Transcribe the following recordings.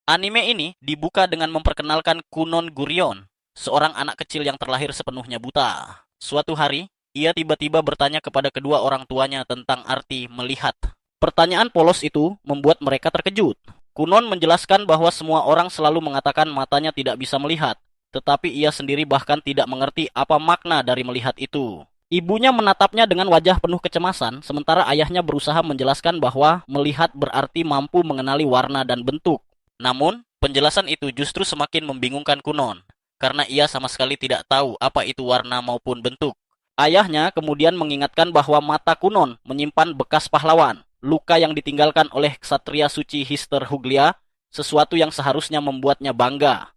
Anime ini dibuka dengan memperkenalkan Kunon Gurion, seorang anak kecil yang terlahir sepenuhnya buta. Suatu hari, ia tiba-tiba bertanya kepada kedua orang tuanya tentang arti melihat. Pertanyaan polos itu membuat mereka terkejut. Kunon menjelaskan bahwa semua orang selalu mengatakan matanya tidak bisa melihat, tetapi ia sendiri bahkan tidak mengerti apa makna dari melihat itu. Ibunya menatapnya dengan wajah penuh kecemasan, sementara ayahnya berusaha menjelaskan bahwa melihat berarti mampu mengenali warna dan bentuk. Namun, penjelasan itu justru semakin membingungkan Kunon, karena ia sama sekali tidak tahu apa itu warna maupun bentuk. Ayahnya kemudian mengingatkan bahwa mata Kunon menyimpan bekas pahlawan, luka yang ditinggalkan oleh ksatria suci Hister Huglia, sesuatu yang seharusnya membuatnya bangga.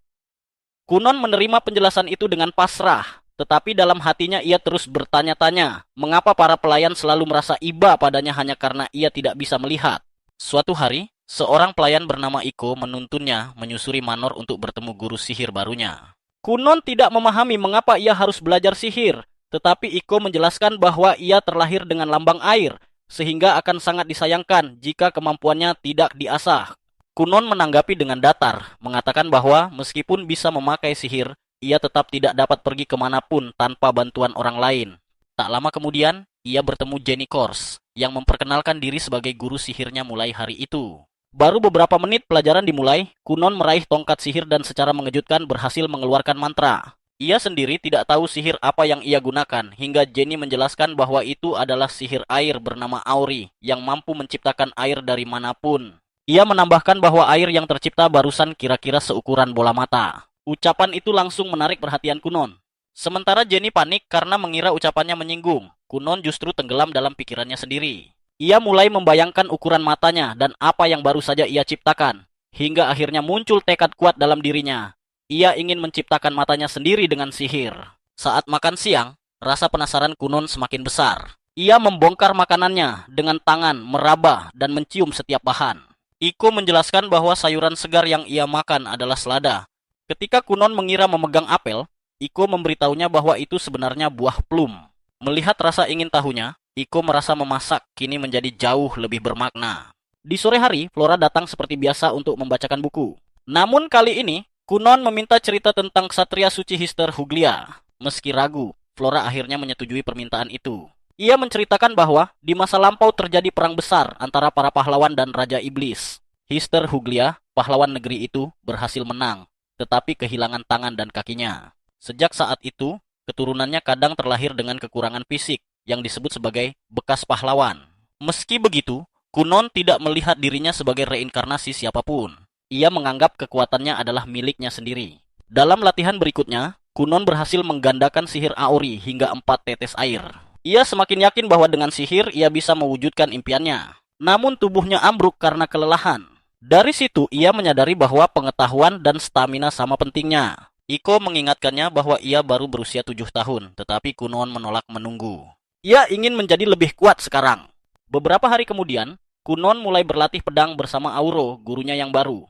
Kunon menerima penjelasan itu dengan pasrah, tetapi dalam hatinya ia terus bertanya-tanya, mengapa para pelayan selalu merasa iba padanya hanya karena ia tidak bisa melihat. Suatu hari, seorang pelayan bernama Iko menuntunnya menyusuri Manor untuk bertemu guru sihir barunya. Kunon tidak memahami mengapa ia harus belajar sihir, tetapi Iko menjelaskan bahwa ia terlahir dengan lambang air, sehingga akan sangat disayangkan jika kemampuannya tidak diasah. Kunon menanggapi dengan datar, mengatakan bahwa meskipun bisa memakai sihir, ia tetap tidak dapat pergi kemanapun tanpa bantuan orang lain. Tak lama kemudian, ia bertemu Jenny Kors, yang memperkenalkan diri sebagai guru sihirnya mulai hari itu. Baru beberapa menit pelajaran dimulai, Kunon meraih tongkat sihir dan secara mengejutkan berhasil mengeluarkan mantra. Ia sendiri tidak tahu sihir apa yang ia gunakan, hingga Jenny menjelaskan bahwa itu adalah sihir air bernama Auri, yang mampu menciptakan air dari manapun. Ia menambahkan bahwa air yang tercipta barusan kira-kira seukuran bola mata. Ucapan itu langsung menarik perhatian Kunon. Sementara Jenny panik karena mengira ucapannya menyinggung. Kunon justru tenggelam dalam pikirannya sendiri. Ia mulai membayangkan ukuran matanya dan apa yang baru saja ia ciptakan. Hingga akhirnya muncul tekad kuat dalam dirinya. Ia ingin menciptakan matanya sendiri dengan sihir. Saat makan siang, rasa penasaran Kunon semakin besar. Ia membongkar makanannya dengan tangan, meraba, dan mencium setiap bahan. Iko menjelaskan bahwa sayuran segar yang ia makan adalah selada. Ketika Kunon mengira memegang apel, Iko memberitahunya bahwa itu sebenarnya buah plum. Melihat rasa ingin tahunya, Iko merasa memasak kini menjadi jauh lebih bermakna. Di sore hari, Flora datang seperti biasa untuk membacakan buku. Namun kali ini, Kunon meminta cerita tentang Ksatria Suci Hister Huglia. Meski ragu, Flora akhirnya menyetujui permintaan itu. Ia menceritakan bahwa di masa lampau terjadi perang besar antara para pahlawan dan Raja Iblis. Hister Huglia, pahlawan negeri itu, berhasil menang, tetapi kehilangan tangan dan kakinya. Sejak saat itu, keturunannya kadang terlahir dengan kekurangan fisik yang disebut sebagai bekas pahlawan. Meski begitu, Kunon tidak melihat dirinya sebagai reinkarnasi siapapun. Ia menganggap kekuatannya adalah miliknya sendiri. Dalam latihan berikutnya, Kunon berhasil menggandakan sihir Auri hingga 4 tetes air. Ia semakin yakin bahwa dengan sihir ia bisa mewujudkan impiannya. Namun tubuhnya ambruk karena kelelahan. Dari situ ia menyadari bahwa pengetahuan dan stamina sama pentingnya. Iko mengingatkannya bahwa ia baru berusia 7 tahun, tetapi Kunon menolak menunggu. Ia ingin menjadi lebih kuat sekarang. Beberapa hari kemudian, Kunon mulai berlatih pedang bersama Auro, gurunya yang baru.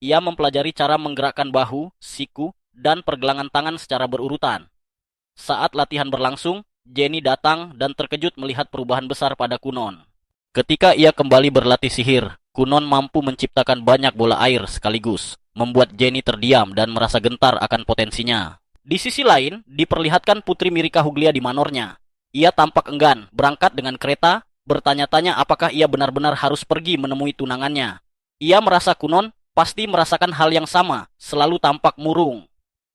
Ia mempelajari cara menggerakkan bahu, siku, dan pergelangan tangan secara berurutan. Saat latihan berlangsung, Jenny datang dan terkejut melihat perubahan besar pada Kunon. Ketika ia kembali berlatih sihir, Kunon mampu menciptakan banyak bola air sekaligus, membuat Jenny terdiam dan merasa gentar akan potensinya. Di sisi lain, diperlihatkan Putri Mirika Huglia di manornya. Ia tampak enggan berangkat dengan kereta, bertanya-tanya apakah ia benar-benar harus pergi menemui tunangannya. Ia merasa Kunon pasti merasakan hal yang sama, selalu tampak murung.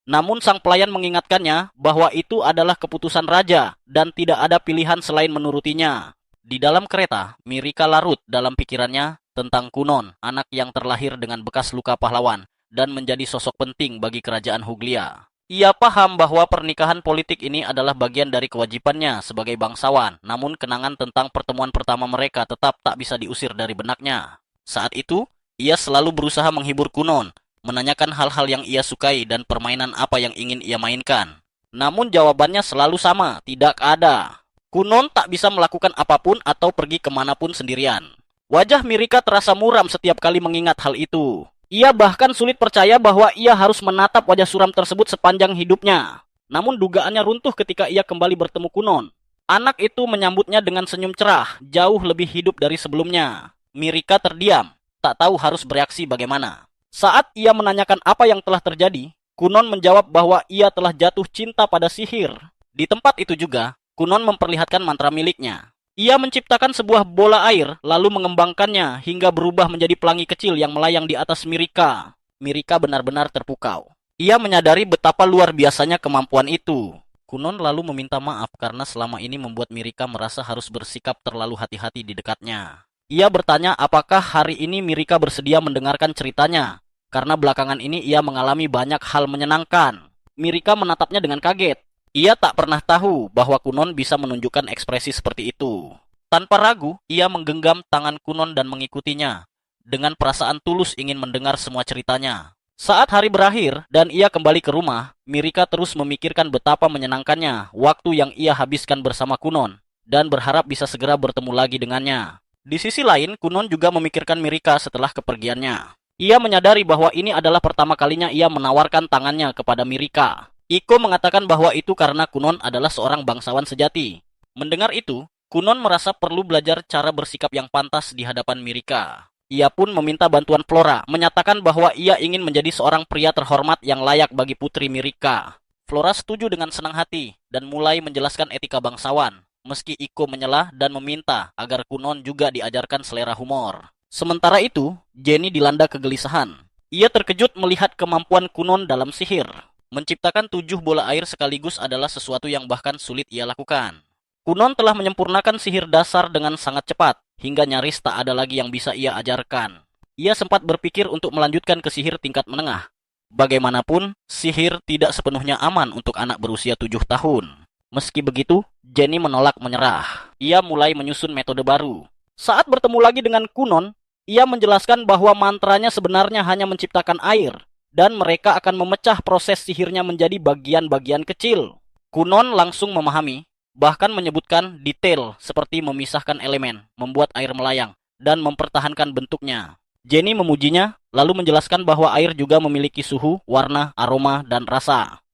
Namun sang pelayan mengingatkannya bahwa itu adalah keputusan raja dan tidak ada pilihan selain menurutinya. Di dalam kereta, Mirika larut dalam pikirannya tentang Kunon, anak yang terlahir dengan bekas luka pahlawan dan menjadi sosok penting bagi kerajaan Huglia. Ia paham bahwa pernikahan politik ini adalah bagian dari kewajibannya sebagai bangsawan, namun kenangan tentang pertemuan pertama mereka tetap tak bisa diusir dari benaknya. Saat itu, ia selalu berusaha menghibur Kunon, menanyakan hal-hal yang ia sukai dan permainan apa yang ingin ia mainkan. Namun jawabannya selalu sama, tidak ada. Kunon tak bisa melakukan apapun atau pergi kemanapun sendirian. Wajah Mirika terasa muram setiap kali mengingat hal itu. Ia bahkan sulit percaya bahwa ia harus menatap wajah suram tersebut sepanjang hidupnya. Namun dugaannya runtuh ketika ia kembali bertemu Kunon. Anak itu menyambutnya dengan senyum cerah, jauh lebih hidup dari sebelumnya. Mirika terdiam, tak tahu harus bereaksi bagaimana. Saat ia menanyakan apa yang telah terjadi, Kunon menjawab bahwa ia telah jatuh cinta pada sihir. Di tempat itu juga, Kunon memperlihatkan mantra miliknya. Ia menciptakan sebuah bola air, lalu mengembangkannya hingga berubah menjadi pelangi kecil yang melayang di atas Mirika. Mirika benar-benar terpukau. Ia menyadari betapa luar biasanya kemampuan itu. Kunon lalu meminta maaf karena selama ini membuat Mirika merasa harus bersikap terlalu hati-hati di dekatnya. Ia bertanya apakah hari ini Mirika bersedia mendengarkan ceritanya, karena belakangan ini ia mengalami banyak hal menyenangkan. Mirika menatapnya dengan kaget. Ia tak pernah tahu bahwa Kunon bisa menunjukkan ekspresi seperti itu. Tanpa ragu, ia menggenggam tangan Kunon dan mengikutinya. Dengan perasaan tulus ingin mendengar semua ceritanya. Saat hari berakhir dan ia kembali ke rumah, Mirika terus memikirkan betapa menyenangkannya waktu yang ia habiskan bersama Kunon dan berharap bisa segera bertemu lagi dengannya. Di sisi lain, Kunon juga memikirkan Mirika setelah kepergiannya. Ia menyadari bahwa ini adalah pertama kalinya ia menawarkan tangannya kepada Mirika. Iko mengatakan bahwa itu karena Kunon adalah seorang bangsawan sejati. Mendengar itu, Kunon merasa perlu belajar cara bersikap yang pantas di hadapan Mirika. Ia pun meminta bantuan Flora, menyatakan bahwa ia ingin menjadi seorang pria terhormat yang layak bagi putri Mirika. Flora setuju dengan senang hati dan mulai menjelaskan etika bangsawan, meski Iko menyelah dan meminta agar Kunon juga diajarkan selera humor. Sementara itu, Jenny dilanda kegelisahan. Ia terkejut melihat kemampuan Kunon dalam sihir. Menciptakan 7 bola air sekaligus adalah sesuatu yang bahkan sulit ia lakukan. Kunon telah menyempurnakan sihir dasar dengan sangat cepat, hingga nyaris tak ada lagi yang bisa ia ajarkan. Ia sempat berpikir untuk melanjutkan ke sihir tingkat menengah. Bagaimanapun, sihir tidak sepenuhnya aman untuk anak berusia 7 tahun. Meski begitu, Jenny menolak menyerah. Ia mulai menyusun metode baru. Saat bertemu lagi dengan Kunon, ia menjelaskan bahwa mantranya sebenarnya hanya menciptakan air, dan mereka akan memecah proses sihirnya menjadi bagian-bagian kecil. Kunon langsung memahami, bahkan menyebutkan detail seperti memisahkan elemen, membuat air melayang, dan mempertahankan bentuknya. Jenny memujinya, lalu menjelaskan bahwa air juga memiliki suhu, warna, aroma, dan rasa.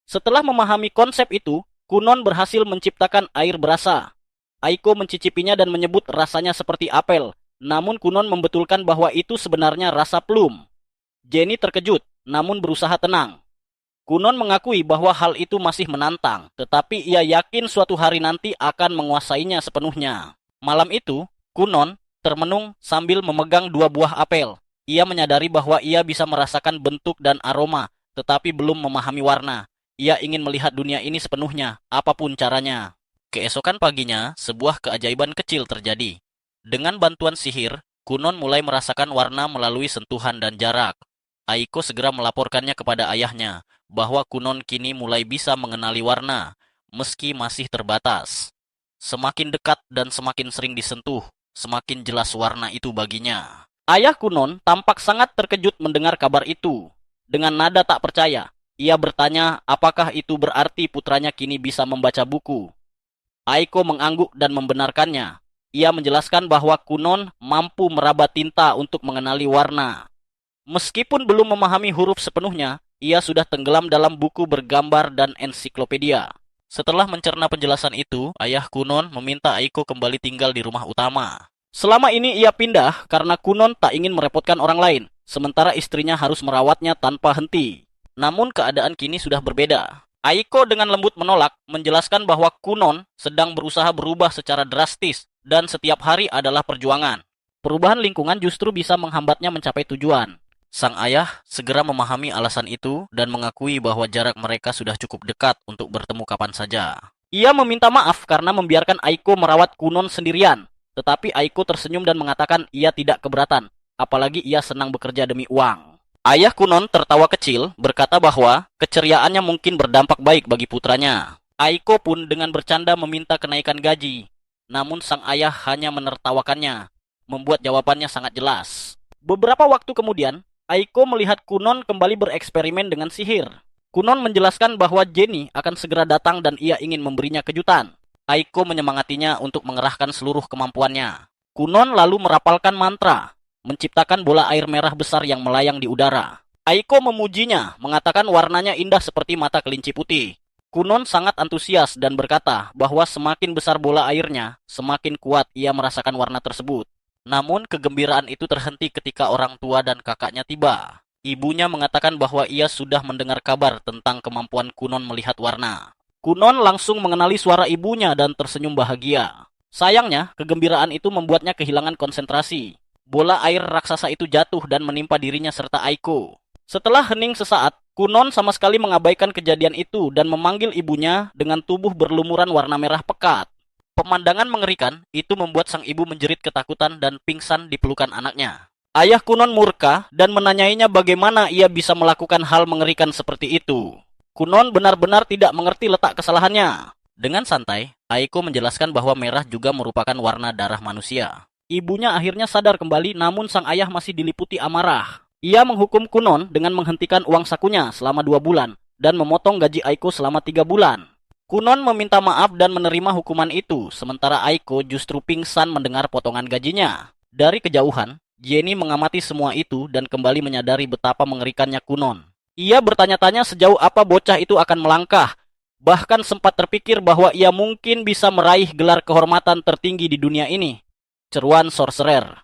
Setelah memahami konsep itu, Kunon berhasil menciptakan air berasa. Aiko mencicipinya dan menyebut rasanya seperti apel, namun Kunon membetulkan bahwa itu sebenarnya rasa plum. Jenny terkejut, namun berusaha tenang. Kunon mengakui bahwa hal itu masih menantang, tetapi ia yakin suatu hari nanti akan menguasainya sepenuhnya. Malam itu, Kunon termenung sambil memegang 2 buah apel. Ia menyadari bahwa ia bisa merasakan bentuk dan aroma, tetapi belum memahami warna. Ia ingin melihat dunia ini sepenuhnya, apapun caranya. Keesokan paginya, sebuah keajaiban kecil terjadi. Dengan bantuan sihir, Kunon mulai merasakan warna melalui sentuhan dan jarak. Aiko segera melaporkannya kepada ayahnya bahwa Kunon kini mulai bisa mengenali warna, meski masih terbatas. Semakin dekat dan semakin sering disentuh, semakin jelas warna itu baginya. Ayah Kunon tampak sangat terkejut mendengar kabar itu. Dengan nada tak percaya, ia bertanya apakah itu berarti putranya kini bisa membaca buku. Aiko mengangguk dan membenarkannya. Ia menjelaskan bahwa Kunon mampu meraba tinta untuk mengenali warna. Meskipun belum memahami huruf sepenuhnya, ia sudah tenggelam dalam buku bergambar dan ensiklopedia. Setelah mencerna penjelasan itu, ayah Kunon meminta Aiko kembali tinggal di rumah utama. Selama ini ia pindah karena Kunon tak ingin merepotkan orang lain, sementara istrinya harus merawatnya tanpa henti. Namun keadaan kini sudah berbeda. Aiko dengan lembut menolak, menjelaskan bahwa Kunon sedang berusaha berubah secara drastis dan setiap hari adalah perjuangan. Perubahan lingkungan justru bisa menghambatnya mencapai tujuan. Sang ayah segera memahami alasan itu dan mengakui bahwa jarak mereka sudah cukup dekat untuk bertemu kapan saja. Ia meminta maaf karena membiarkan Aiko merawat Kunon sendirian, tetapi Aiko tersenyum dan mengatakan ia tidak keberatan, apalagi ia senang bekerja demi uang. Ayah Kunon tertawa kecil, berkata bahwa keceriaannya mungkin berdampak baik bagi putranya. Aiko pun dengan bercanda meminta kenaikan gaji. Namun sang ayah hanya menertawakannya, membuat jawabannya sangat jelas. Beberapa waktu kemudian, Aiko melihat Kunon kembali bereksperimen dengan sihir. Kunon menjelaskan bahwa Jenny akan segera datang dan ia ingin memberinya kejutan. Aiko menyemangatinya untuk mengerahkan seluruh kemampuannya. Kunon lalu merapalkan mantra, menciptakan bola air merah besar yang melayang di udara. Aiko memujinya, mengatakan warnanya indah seperti mata kelinci putih. Kunon sangat antusias dan berkata bahwa semakin besar bola airnya, semakin kuat ia merasakan warna tersebut. Namun kegembiraan itu terhenti ketika orang tua dan kakaknya tiba. Ibunya mengatakan bahwa ia sudah mendengar kabar tentang kemampuan Kunon melihat warna. Kunon langsung mengenali suara ibunya dan tersenyum bahagia. Sayangnya, kegembiraan itu membuatnya kehilangan konsentrasi. Bola air raksasa itu jatuh dan menimpa dirinya serta Aiko. Setelah hening sesaat, Kunon sama sekali mengabaikan kejadian itu dan memanggil ibunya dengan tubuh berlumuran warna merah pekat. Pemandangan mengerikan itu membuat sang ibu menjerit ketakutan dan pingsan di pelukan anaknya. Ayah Kunon murka dan menanyainya bagaimana ia bisa melakukan hal mengerikan seperti itu. Kunon benar-benar tidak mengerti letak kesalahannya. Dengan santai, Aiko menjelaskan bahwa merah juga merupakan warna darah manusia. Ibunya akhirnya sadar kembali, namun sang ayah masih diliputi amarah. Ia menghukum Kunon dengan menghentikan uang sakunya selama 2 bulan dan memotong gaji Aiko selama 3 bulan. Kunon meminta maaf dan menerima hukuman itu, sementara Aiko justru pingsan mendengar potongan gajinya. Dari kejauhan, Jenny mengamati semua itu dan kembali menyadari betapa mengerikannya Kunon. Ia bertanya-tanya sejauh apa bocah itu akan melangkah. Bahkan sempat terpikir bahwa ia mungkin bisa meraih gelar kehormatan tertinggi di dunia ini, Ceruan Sorcerer.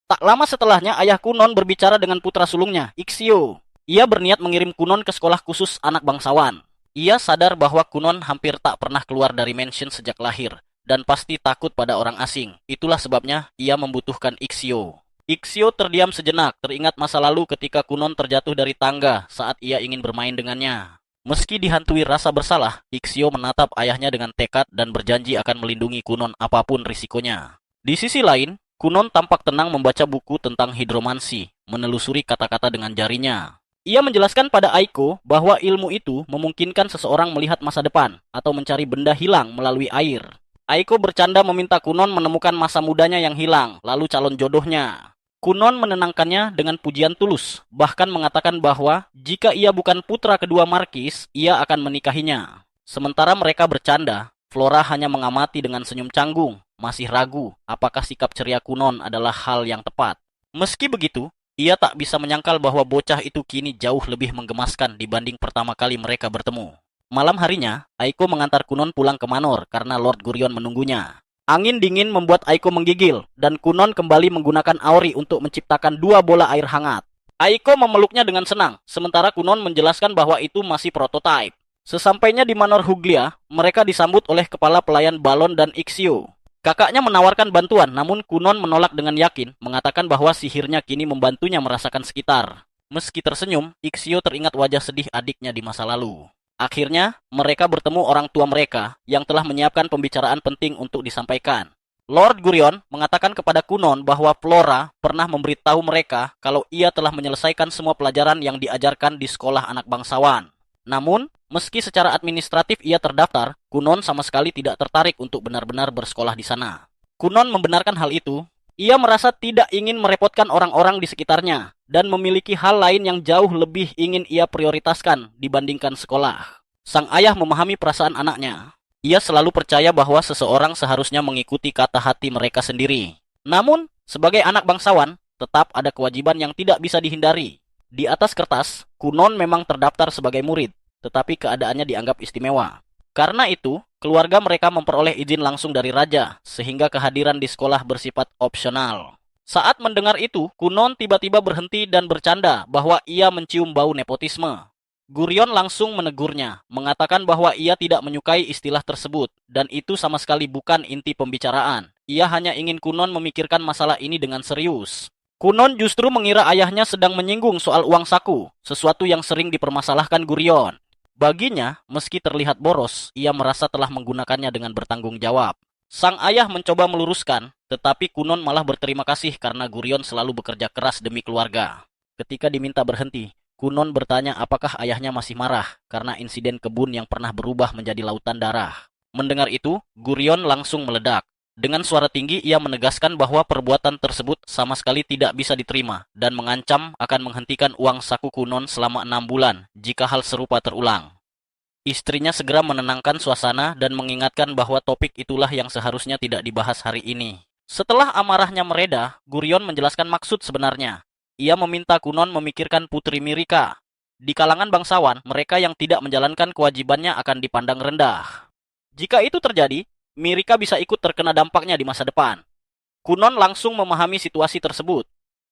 Tak lama setelahnya, ayah Kunon berbicara dengan putra sulungnya, Ixio. Ia berniat mengirim Kunon ke sekolah khusus anak bangsawan. Ia sadar bahwa Kunon hampir tak pernah keluar dari mansion sejak lahir, dan pasti takut pada orang asing. Itulah sebabnya ia membutuhkan Ixio. Ixio terdiam sejenak, teringat masa lalu ketika Kunon terjatuh dari tangga saat ia ingin bermain dengannya. Meski dihantui rasa bersalah, Ixio menatap ayahnya dengan tekad dan berjanji akan melindungi Kunon apapun risikonya. Di sisi lain, Kunon tampak tenang membaca buku tentang hidromansi, menelusuri kata-kata dengan jarinya. Ia menjelaskan pada Aiko bahwa ilmu itu memungkinkan seseorang melihat masa depan atau mencari benda hilang melalui air. Aiko bercanda meminta Kunon menemukan masa mudanya yang hilang, lalu calon jodohnya. Kunon menenangkannya dengan pujian tulus, bahkan mengatakan bahwa jika ia bukan putra kedua Markis, ia akan menikahinya. Sementara mereka bercanda, Flora hanya mengamati dengan senyum canggung, masih ragu apakah sikap ceria Kunon adalah hal yang tepat. Meski begitu, ia tak bisa menyangkal bahwa bocah itu kini jauh lebih menggemaskan dibanding pertama kali mereka bertemu. Malam harinya, Aiko mengantar Kunon pulang ke Manor karena Lord Gurion menunggunya. Angin dingin membuat Aiko menggigil, dan Kunon kembali menggunakan Auri untuk menciptakan 2 bola air hangat. Aiko memeluknya dengan senang, sementara Kunon menjelaskan bahwa itu masih prototipe. Sesampainya di Manor Huglia, mereka disambut oleh kepala pelayan Balon dan Ixio. Kakaknya menawarkan bantuan, namun Kunon menolak dengan yakin, mengatakan bahwa sihirnya kini membantunya merasakan sekitar. Meski tersenyum, Ixio teringat wajah sedih adiknya di masa lalu. Akhirnya, mereka bertemu orang tua mereka yang telah menyiapkan pembicaraan penting untuk disampaikan. Lord Gurion mengatakan kepada Kunon bahwa Flora pernah memberitahu mereka kalau ia telah menyelesaikan semua pelajaran yang diajarkan di sekolah anak bangsawan. Namun, meski secara administratif ia terdaftar, Kunon sama sekali tidak tertarik untuk benar-benar bersekolah di sana. Kunon membenarkan hal itu. Ia merasa tidak ingin merepotkan orang-orang di sekitarnya dan memiliki hal lain yang jauh lebih ingin ia prioritaskan dibandingkan sekolah. Sang ayah memahami perasaan anaknya. Ia selalu percaya bahwa seseorang seharusnya mengikuti kata hati mereka sendiri. Namun, sebagai anak bangsawan, tetap ada kewajiban yang tidak bisa dihindari. Di atas kertas, Kunon memang terdaftar sebagai murid, tetapi keadaannya dianggap istimewa. Karena itu, keluarga mereka memperoleh izin langsung dari raja, sehingga kehadiran di sekolah bersifat opsional. Saat mendengar itu, Kunon tiba-tiba berhenti dan bercanda bahwa ia mencium bau nepotisme. Gurion langsung menegurnya, mengatakan bahwa ia tidak menyukai istilah tersebut, dan itu sama sekali bukan inti pembicaraan. Ia hanya ingin Kunon memikirkan masalah ini dengan serius. Kunon justru mengira ayahnya sedang menyinggung soal uang saku, sesuatu yang sering dipermasalahkan Gurion. Baginya, meski terlihat boros, ia merasa telah menggunakannya dengan bertanggung jawab. Sang ayah mencoba meluruskan, tetapi Kunon malah berterima kasih karena Gurion selalu bekerja keras demi keluarga. Ketika diminta berhenti, Kunon bertanya apakah ayahnya masih marah karena insiden kebun yang pernah berubah menjadi lautan darah. Mendengar itu, Gurion langsung meledak. Dengan suara tinggi, ia menegaskan bahwa perbuatan tersebut sama sekali tidak bisa diterima dan mengancam akan menghentikan uang saku Kunon selama 6 bulan jika hal serupa terulang. Istrinya segera menenangkan suasana dan mengingatkan bahwa topik itulah yang seharusnya tidak dibahas hari ini. Setelah amarahnya mereda, Gurion menjelaskan maksud sebenarnya. Ia meminta Kunon memikirkan Putri Mirika. Di kalangan bangsawan, mereka yang tidak menjalankan kewajibannya akan dipandang rendah. Jika itu terjadi, Mirika bisa ikut terkena dampaknya di masa depan. Kunon langsung memahami situasi tersebut.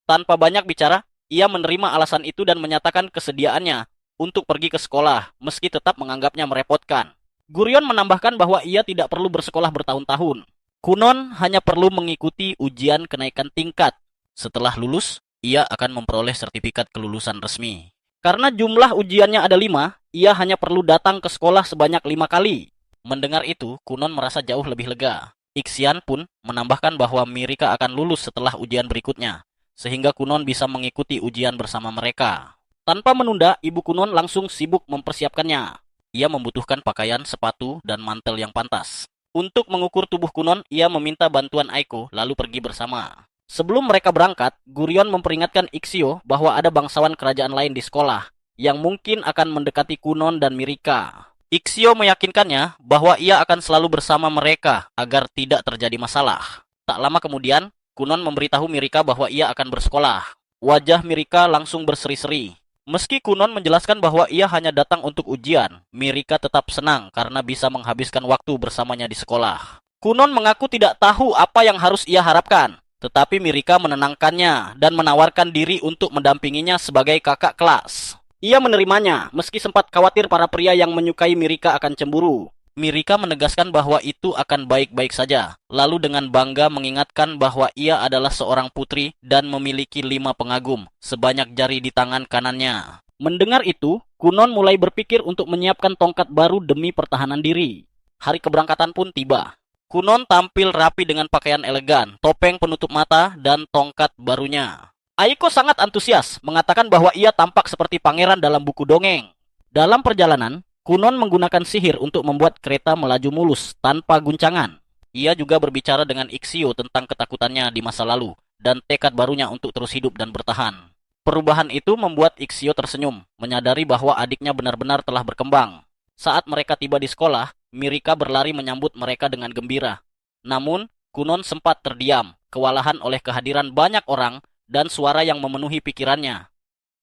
Tanpa banyak bicara, Ia menerima alasan itu dan menyatakan kesediaannya untuk pergi ke sekolah, meski tetap menganggapnya merepotkan. Gurion menambahkan bahwa ia tidak perlu bersekolah bertahun-tahun. Kunon hanya perlu mengikuti ujian kenaikan tingkat. Setelah lulus, ia akan memperoleh sertifikat kelulusan resmi. Karena jumlah ujiannya ada 5, ia hanya perlu datang ke sekolah sebanyak 5 kali. Mendengar itu, Kunon merasa jauh lebih lega. Ixian pun menambahkan bahwa Mirika akan lulus setelah ujian berikutnya, sehingga Kunon bisa mengikuti ujian bersama mereka. Tanpa menunda, ibu Kunon langsung sibuk mempersiapkannya. Ia membutuhkan pakaian, sepatu, dan mantel yang pantas. Untuk mengukur tubuh Kunon, ia meminta bantuan Aiko, lalu pergi bersama. Sebelum mereka berangkat, Gurion memperingatkan Ixio bahwa ada bangsawan kerajaan lain di sekolah yang mungkin akan mendekati Kunon dan Mirika. Ixio meyakinkannya bahwa ia akan selalu bersama mereka agar tidak terjadi masalah. Tak lama kemudian, Kunon memberitahu Mirika bahwa ia akan bersekolah. Wajah Mirika langsung berseri-seri. Meski Kunon menjelaskan bahwa ia hanya datang untuk ujian, Mirika tetap senang karena bisa menghabiskan waktu bersamanya di sekolah. Kunon mengaku tidak tahu apa yang harus ia harapkan. Tetapi Mirika menenangkannya dan menawarkan diri untuk mendampinginya sebagai kakak kelas. Ia menerimanya, meski sempat khawatir para pria yang menyukai Mirika akan cemburu. Mirika menegaskan bahwa itu akan baik-baik saja, lalu dengan bangga mengingatkan bahwa ia adalah seorang putri dan memiliki 5 pengagum, sebanyak jari di tangan kanannya. Mendengar itu, Kunon mulai berpikir untuk menyiapkan tongkat baru demi pertahanan diri. Hari keberangkatan pun tiba. Kunon tampil rapi dengan pakaian elegan, topeng penutup mata, dan tongkat barunya. Aiko sangat antusias, mengatakan bahwa ia tampak seperti pangeran dalam buku dongeng. Dalam perjalanan, Kunon menggunakan sihir untuk membuat kereta melaju mulus tanpa guncangan. Ia juga berbicara dengan Ixio tentang ketakutannya di masa lalu, dan tekad barunya untuk terus hidup dan bertahan. Perubahan itu membuat Ixio tersenyum, menyadari bahwa adiknya benar-benar telah berkembang. Saat mereka tiba di sekolah, Mirika berlari menyambut mereka dengan gembira. Namun, Kunon sempat terdiam, kewalahan oleh kehadiran banyak orang dan suara yang memenuhi pikirannya.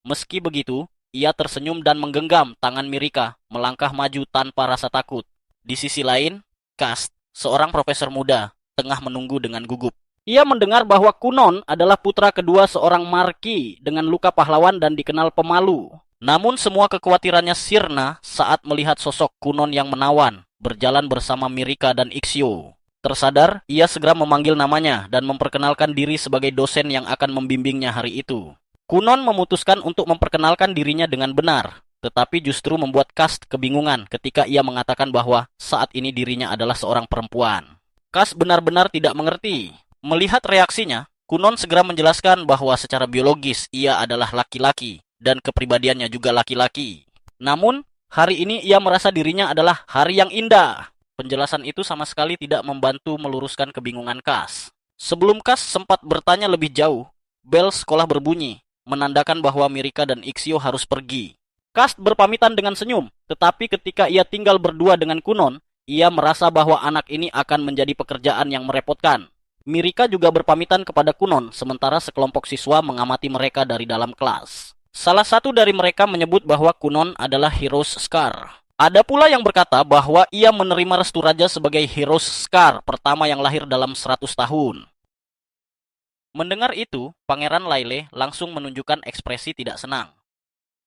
Meski begitu, ia tersenyum dan menggenggam tangan Mirika, melangkah maju tanpa rasa takut. Di sisi lain, Kast, seorang profesor muda, tengah menunggu dengan gugup. Ia mendengar bahwa Kunon adalah putra kedua seorang marki dengan luka pahlawan dan dikenal pemalu. Namun semua kekhawatirannya sirna saat melihat sosok Kunon yang menawan, berjalan bersama Mirika dan Ixio. Tersadar, ia segera memanggil namanya dan memperkenalkan diri sebagai dosen yang akan membimbingnya hari itu. Kunon memutuskan untuk memperkenalkan dirinya dengan benar, tetapi justru membuat Kast kebingungan ketika ia mengatakan bahwa saat ini dirinya adalah seorang perempuan. Kast benar-benar tidak mengerti. Melihat reaksinya, Kunon segera menjelaskan bahwa secara biologis ia adalah laki-laki dan kepribadiannya juga laki-laki. Namun, hari ini ia merasa dirinya adalah hari yang indah. Penjelasan itu sama sekali tidak membantu meluruskan kebingungan Kast. Sebelum Kast sempat bertanya lebih jauh, bel sekolah berbunyi, menandakan bahwa Mirika dan Ixio harus pergi. Kast berpamitan dengan senyum, tetapi ketika ia tinggal berdua dengan Kunon, ia merasa bahwa anak ini akan menjadi pekerjaan yang merepotkan. Mirika juga berpamitan kepada Kunon, sementara sekelompok siswa mengamati mereka dari dalam kelas. Salah satu dari mereka menyebut bahwa Kunon adalah Heroes Scar. Ada pula yang berkata bahwa ia menerima restu raja sebagai Heroes Scar pertama yang lahir dalam 100 tahun. Mendengar itu, Pangeran Laile langsung menunjukkan ekspresi tidak senang.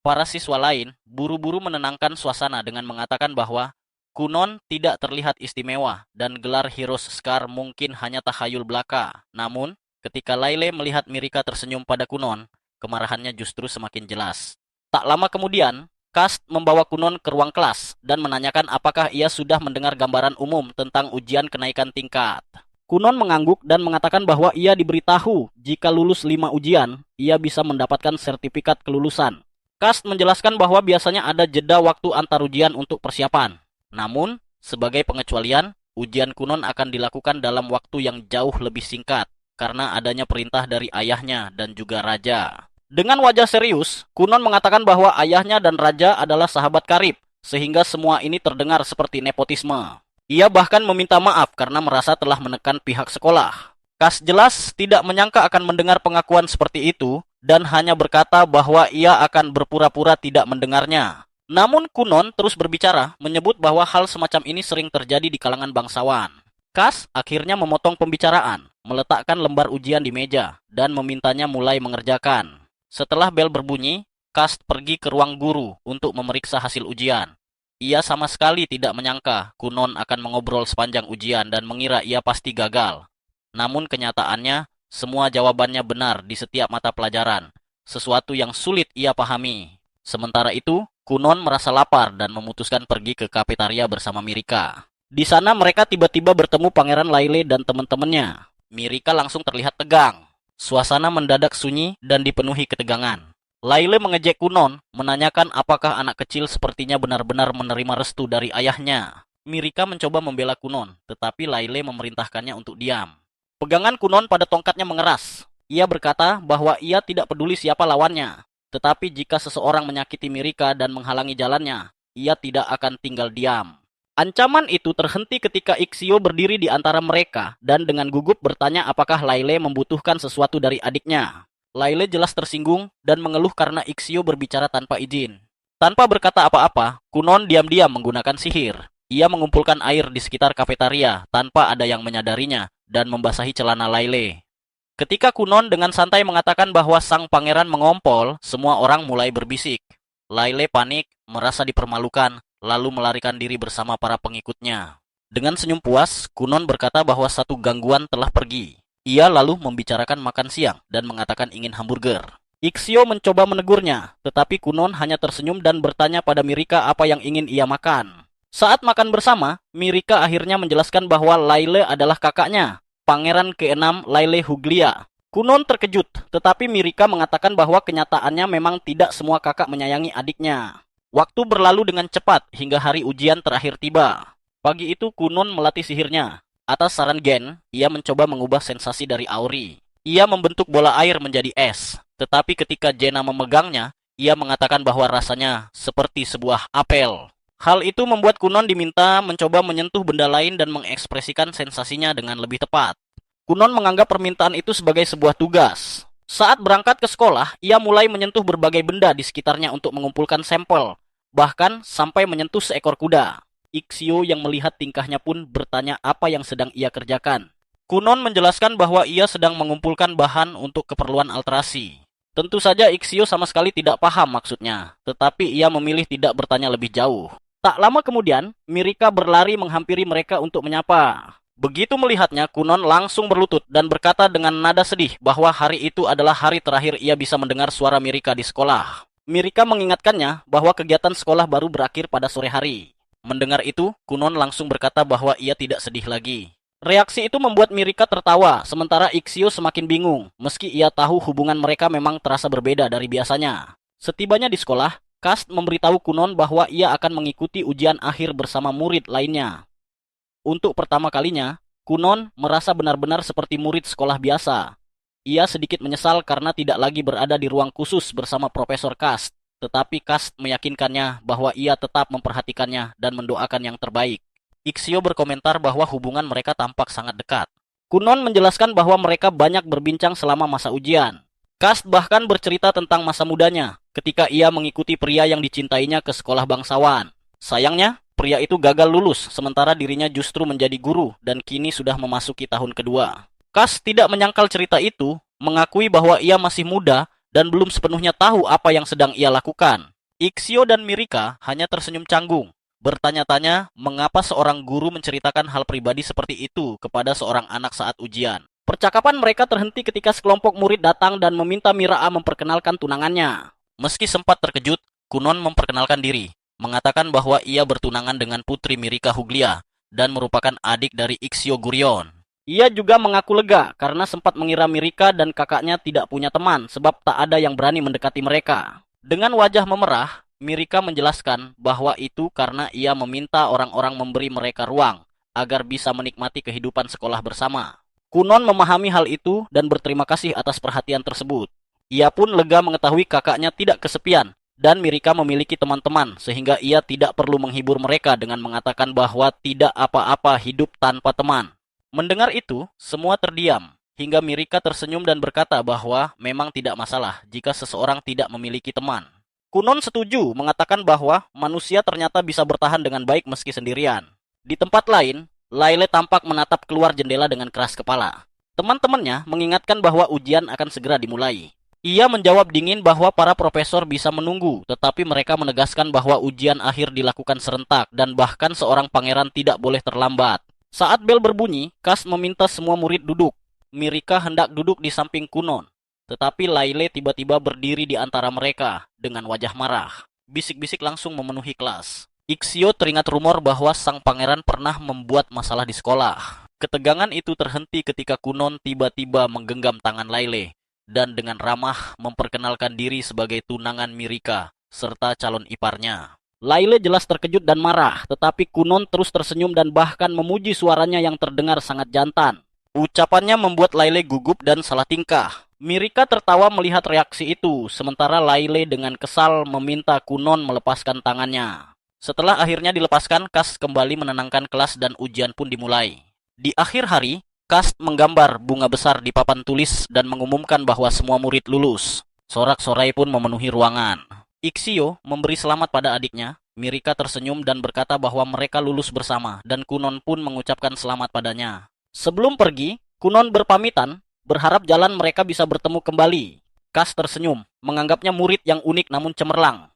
Para siswa lain buru-buru menenangkan suasana dengan mengatakan bahwa Kunon tidak terlihat istimewa dan gelar Heroes Scar mungkin hanya tahayul belaka. Namun, ketika Laile melihat Mirika tersenyum pada Kunon, kemarahannya justru semakin jelas. Tak lama kemudian, Kast membawa Kunon ke ruang kelas dan menanyakan apakah ia sudah mendengar gambaran umum tentang ujian kenaikan tingkat. Kunon mengangguk dan mengatakan bahwa ia diberitahu jika lulus 5 ujian, ia bisa mendapatkan sertifikat kelulusan. Kast menjelaskan bahwa biasanya ada jeda waktu antar ujian untuk persiapan. Namun, sebagai pengecualian, ujian Kunon akan dilakukan dalam waktu yang jauh lebih singkat karena adanya perintah dari ayahnya dan juga raja. Dengan wajah serius, Kunon mengatakan bahwa ayahnya dan raja adalah sahabat karib, sehingga semua ini terdengar seperti nepotisme. Ia bahkan meminta maaf karena merasa telah menekan pihak sekolah. Kast jelas tidak menyangka akan mendengar pengakuan seperti itu, dan hanya berkata bahwa ia akan berpura-pura tidak mendengarnya. Namun Kunon terus berbicara, menyebut bahwa hal semacam ini sering terjadi di kalangan bangsawan. Kast akhirnya memotong pembicaraan, meletakkan lembar ujian di meja, dan memintanya mulai mengerjakan. Setelah bel berbunyi, Cast pergi ke ruang guru untuk memeriksa hasil ujian. Ia sama sekali tidak menyangka Kunon akan mengobrol sepanjang ujian dan mengira ia pasti gagal. Namun kenyataannya, semua jawabannya benar di setiap mata pelajaran, sesuatu yang sulit ia pahami. Sementara itu, Kunon merasa lapar dan memutuskan pergi ke kafetaria bersama Mirika. Di sana mereka tiba-tiba bertemu Pangeran Laile dan teman-temannya. Mirika langsung terlihat tegang. Suasana mendadak sunyi dan dipenuhi ketegangan. Laile mengejek Kunon, menanyakan apakah anak kecil sepertinya benar-benar menerima restu dari ayahnya. Mirika mencoba membela Kunon, tetapi Laile memerintahkannya untuk diam. Pegangan Kunon pada tongkatnya mengeras. Ia berkata bahwa ia tidak peduli siapa lawannya. Tetapi jika seseorang menyakiti Mirika dan menghalangi jalannya, ia tidak akan tinggal diam. Ancaman itu terhenti ketika Iksio berdiri di antara mereka dan dengan gugup bertanya apakah Laile membutuhkan sesuatu dari adiknya. Laile jelas tersinggung dan mengeluh karena Iksio berbicara tanpa izin. Tanpa berkata apa-apa, Kunon diam-diam menggunakan sihir. Ia mengumpulkan air di sekitar kafetaria tanpa ada yang menyadarinya dan membasahi celana Laile. Ketika Kunon dengan santai mengatakan bahwa sang pangeran mengompol, semua orang mulai berbisik. Laile panik, merasa dipermalukan, lalu melarikan diri bersama para pengikutnya. Dengan senyum puas, Kunon berkata bahwa satu gangguan telah pergi. Ia lalu membicarakan makan siang dan mengatakan ingin hamburger. Iksio mencoba menegurnya, tetapi Kunon hanya tersenyum dan bertanya pada Mirika apa yang ingin ia makan. Saat makan bersama, Mirika akhirnya menjelaskan bahwa Laile adalah kakaknya, Pangeran ke-6 Laile Huglia. Kunon terkejut, tetapi Mirika mengatakan bahwa kenyataannya memang tidak semua kakak menyayangi adiknya. Waktu berlalu dengan cepat hingga hari ujian terakhir tiba. Pagi itu Kunon melatih sihirnya. Atas saran Gen, ia mencoba mengubah sensasi dari Auri. Ia membentuk bola air menjadi es, tetapi ketika Jenna memegangnya, ia mengatakan bahwa rasanya seperti sebuah apel. Hal itu membuat Kunon diminta mencoba menyentuh benda lain dan mengekspresikan sensasinya dengan lebih tepat. Kunon menganggap permintaan itu sebagai sebuah tugas. Saat berangkat ke sekolah, ia mulai menyentuh berbagai benda di sekitarnya untuk mengumpulkan sampel, bahkan sampai menyentuh seekor kuda. Iksio yang melihat tingkahnya pun bertanya apa yang sedang ia kerjakan. Kunon menjelaskan bahwa ia sedang mengumpulkan bahan untuk keperluan alterasi. Tentu saja Iksio sama sekali tidak paham maksudnya, tetapi ia memilih tidak bertanya lebih jauh. Tak lama kemudian, Mirika berlari menghampiri mereka untuk menyapa. Begitu melihatnya, Kunon langsung berlutut dan berkata dengan nada sedih bahwa hari itu adalah hari terakhir ia bisa mendengar suara Mirika di sekolah. Mirika mengingatkannya bahwa kegiatan sekolah baru berakhir pada sore hari. Mendengar itu, Kunon langsung berkata bahwa ia tidak sedih lagi. Reaksi itu membuat Mirika tertawa, sementara Iksio semakin bingung, meski ia tahu hubungan mereka memang terasa berbeda dari biasanya. Setibanya di sekolah, Cast memberitahu Kunon bahwa ia akan mengikuti ujian akhir bersama murid lainnya. Untuk pertama kalinya, Kunon merasa benar-benar seperti murid sekolah biasa. Ia sedikit menyesal karena tidak lagi berada di ruang khusus bersama Profesor Cast. Tetapi Cast meyakinkannya bahwa ia tetap memperhatikannya dan mendoakan yang terbaik. Iksio berkomentar bahwa hubungan mereka tampak sangat dekat. Kunon menjelaskan bahwa mereka banyak berbincang selama masa ujian. Cast bahkan bercerita tentang masa mudanya ketika ia mengikuti pria yang dicintainya ke sekolah bangsawan. Sayangnya, pria itu gagal lulus sementara dirinya justru menjadi guru dan kini sudah memasuki tahun kedua. Cast tidak menyangkal cerita itu, mengakui bahwa ia masih muda dan belum sepenuhnya tahu apa yang sedang ia lakukan. Iksio dan Mirika hanya tersenyum canggung, bertanya-tanya mengapa seorang guru menceritakan hal pribadi seperti itu kepada seorang anak saat ujian. Percakapan mereka terhenti ketika sekelompok murid datang dan meminta Miraa memperkenalkan tunangannya. Meski sempat terkejut, Kunon memperkenalkan diri, mengatakan bahwa ia bertunangan dengan putri Mirika Huglia dan merupakan adik dari Iksio Gurion. Ia juga mengaku lega karena sempat mengira Mirika dan kakaknya tidak punya teman sebab tak ada yang berani mendekati mereka. Dengan wajah memerah, Mirika menjelaskan bahwa itu karena ia meminta orang-orang memberi mereka ruang agar bisa menikmati kehidupan sekolah bersama. Kunon memahami hal itu dan berterima kasih atas perhatian tersebut. Ia pun lega mengetahui kakaknya tidak kesepian dan Mirika memiliki teman-teman sehingga ia tidak perlu menghibur mereka dengan mengatakan bahwa tidak apa-apa hidup tanpa teman. Mendengar itu, semua terdiam, hingga Mirika tersenyum dan berkata bahwa memang tidak masalah jika seseorang tidak memiliki teman. Kunon setuju mengatakan bahwa manusia ternyata bisa bertahan dengan baik meski sendirian. Di tempat lain, Laile tampak menatap keluar jendela dengan keras kepala. Teman-temannya mengingatkan bahwa ujian akan segera dimulai. Ia menjawab dingin bahwa para profesor bisa menunggu, tetapi mereka menegaskan bahwa ujian akhir dilakukan serentak dan bahkan seorang pangeran tidak boleh terlambat. Saat bel berbunyi, Kas meminta semua murid duduk. Mirika hendak duduk di samping Kunon, tetapi Laile tiba-tiba berdiri di antara mereka dengan wajah marah. Bisik-bisik langsung memenuhi kelas. Iksio teringat rumor bahwa sang pangeran pernah membuat masalah di sekolah. Ketegangan itu terhenti ketika Kunon tiba-tiba menggenggam tangan Laile dan dengan ramah memperkenalkan diri sebagai tunangan Mirika serta calon iparnya. Laile jelas terkejut dan marah, tetapi Kunon terus tersenyum dan bahkan memuji suaranya yang terdengar sangat jantan. Ucapannya membuat Laile gugup dan salah tingkah. Mirika tertawa melihat reaksi itu, sementara Laile dengan kesal meminta Kunon melepaskan tangannya. Setelah akhirnya dilepaskan, Kas kembali menenangkan kelas dan ujian pun dimulai. Di akhir hari, Kas menggambar bunga besar di papan tulis dan mengumumkan bahwa semua murid lulus. Sorak-sorai pun memenuhi ruangan. Iksio memberi selamat pada adiknya. Mirika tersenyum dan berkata bahwa mereka lulus bersama dan Kunon pun mengucapkan selamat padanya. Sebelum pergi, Kunon berpamitan, berharap jalan mereka bisa bertemu kembali. Kas tersenyum, menganggapnya murid yang unik namun cemerlang.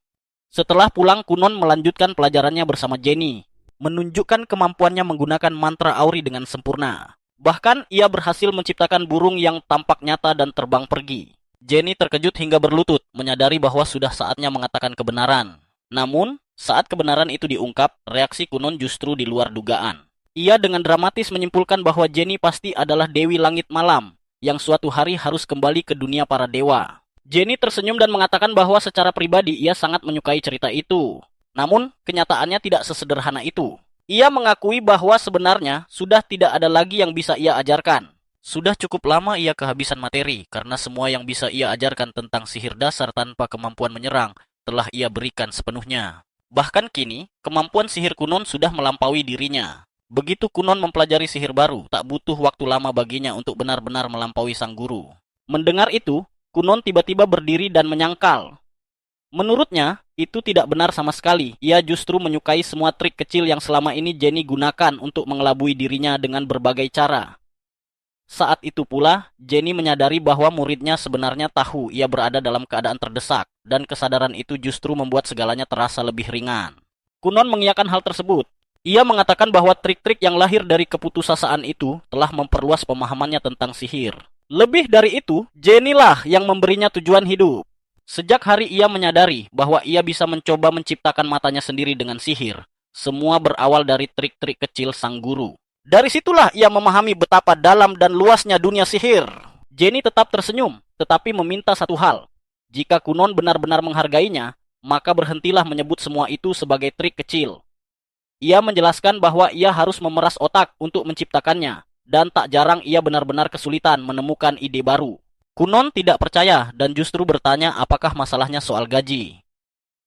Setelah pulang, Kunon melanjutkan pelajarannya bersama Jenny, menunjukkan kemampuannya menggunakan mantra Auri dengan sempurna. Bahkan ia berhasil menciptakan burung yang tampak nyata dan terbang pergi. Jenny terkejut hingga berlutut, menyadari bahwa sudah saatnya mengatakan kebenaran. Namun, saat kebenaran itu diungkap, reaksi Kunon justru di luar dugaan. Ia dengan dramatis menyimpulkan bahwa Jenny pasti adalah Dewi Langit Malam, yang suatu hari harus kembali ke dunia para dewa. Jenny tersenyum dan mengatakan bahwa secara pribadi ia sangat menyukai cerita itu. Namun, kenyataannya tidak sesederhana itu. Ia mengakui bahwa sebenarnya sudah tidak ada lagi yang bisa ia ajarkan. Sudah cukup lama ia kehabisan materi, karena semua yang bisa ia ajarkan tentang sihir dasar tanpa kemampuan menyerang telah ia berikan sepenuhnya. Bahkan kini, kemampuan sihir Kunon sudah melampaui dirinya. Begitu Kunon mempelajari sihir baru, tak butuh waktu lama baginya untuk benar-benar melampaui sang guru. Mendengar itu, Kunon tiba-tiba berdiri dan menyangkal. Menurutnya, itu tidak benar sama sekali. Ia justru menyukai semua trik kecil yang selama ini Jenny gunakan untuk mengelabui dirinya dengan berbagai cara. Saat itu pula, Jenny menyadari bahwa muridnya sebenarnya tahu ia berada dalam keadaan terdesak, dan kesadaran itu justru membuat segalanya terasa lebih ringan. Kunon mengiyakan hal tersebut. Ia mengatakan bahwa trik-trik yang lahir dari keputusasaan itu telah memperluas pemahamannya tentang sihir. Lebih dari itu, Jenny lah yang memberinya tujuan hidup. Sejak hari ia menyadari bahwa ia bisa mencoba menciptakan matanya sendiri dengan sihir, semua berawal dari trik-trik kecil sang guru. Dari situlah ia memahami betapa dalam dan luasnya dunia sihir. Jenny tetap tersenyum, tetapi meminta satu hal. Jika Kunon benar-benar menghargainya, maka berhentilah menyebut semua itu sebagai trik kecil. Ia menjelaskan bahwa ia harus memeras otak untuk menciptakannya, dan tak jarang ia benar-benar kesulitan menemukan ide baru. Kunon tidak percaya dan justru bertanya apakah masalahnya soal gaji.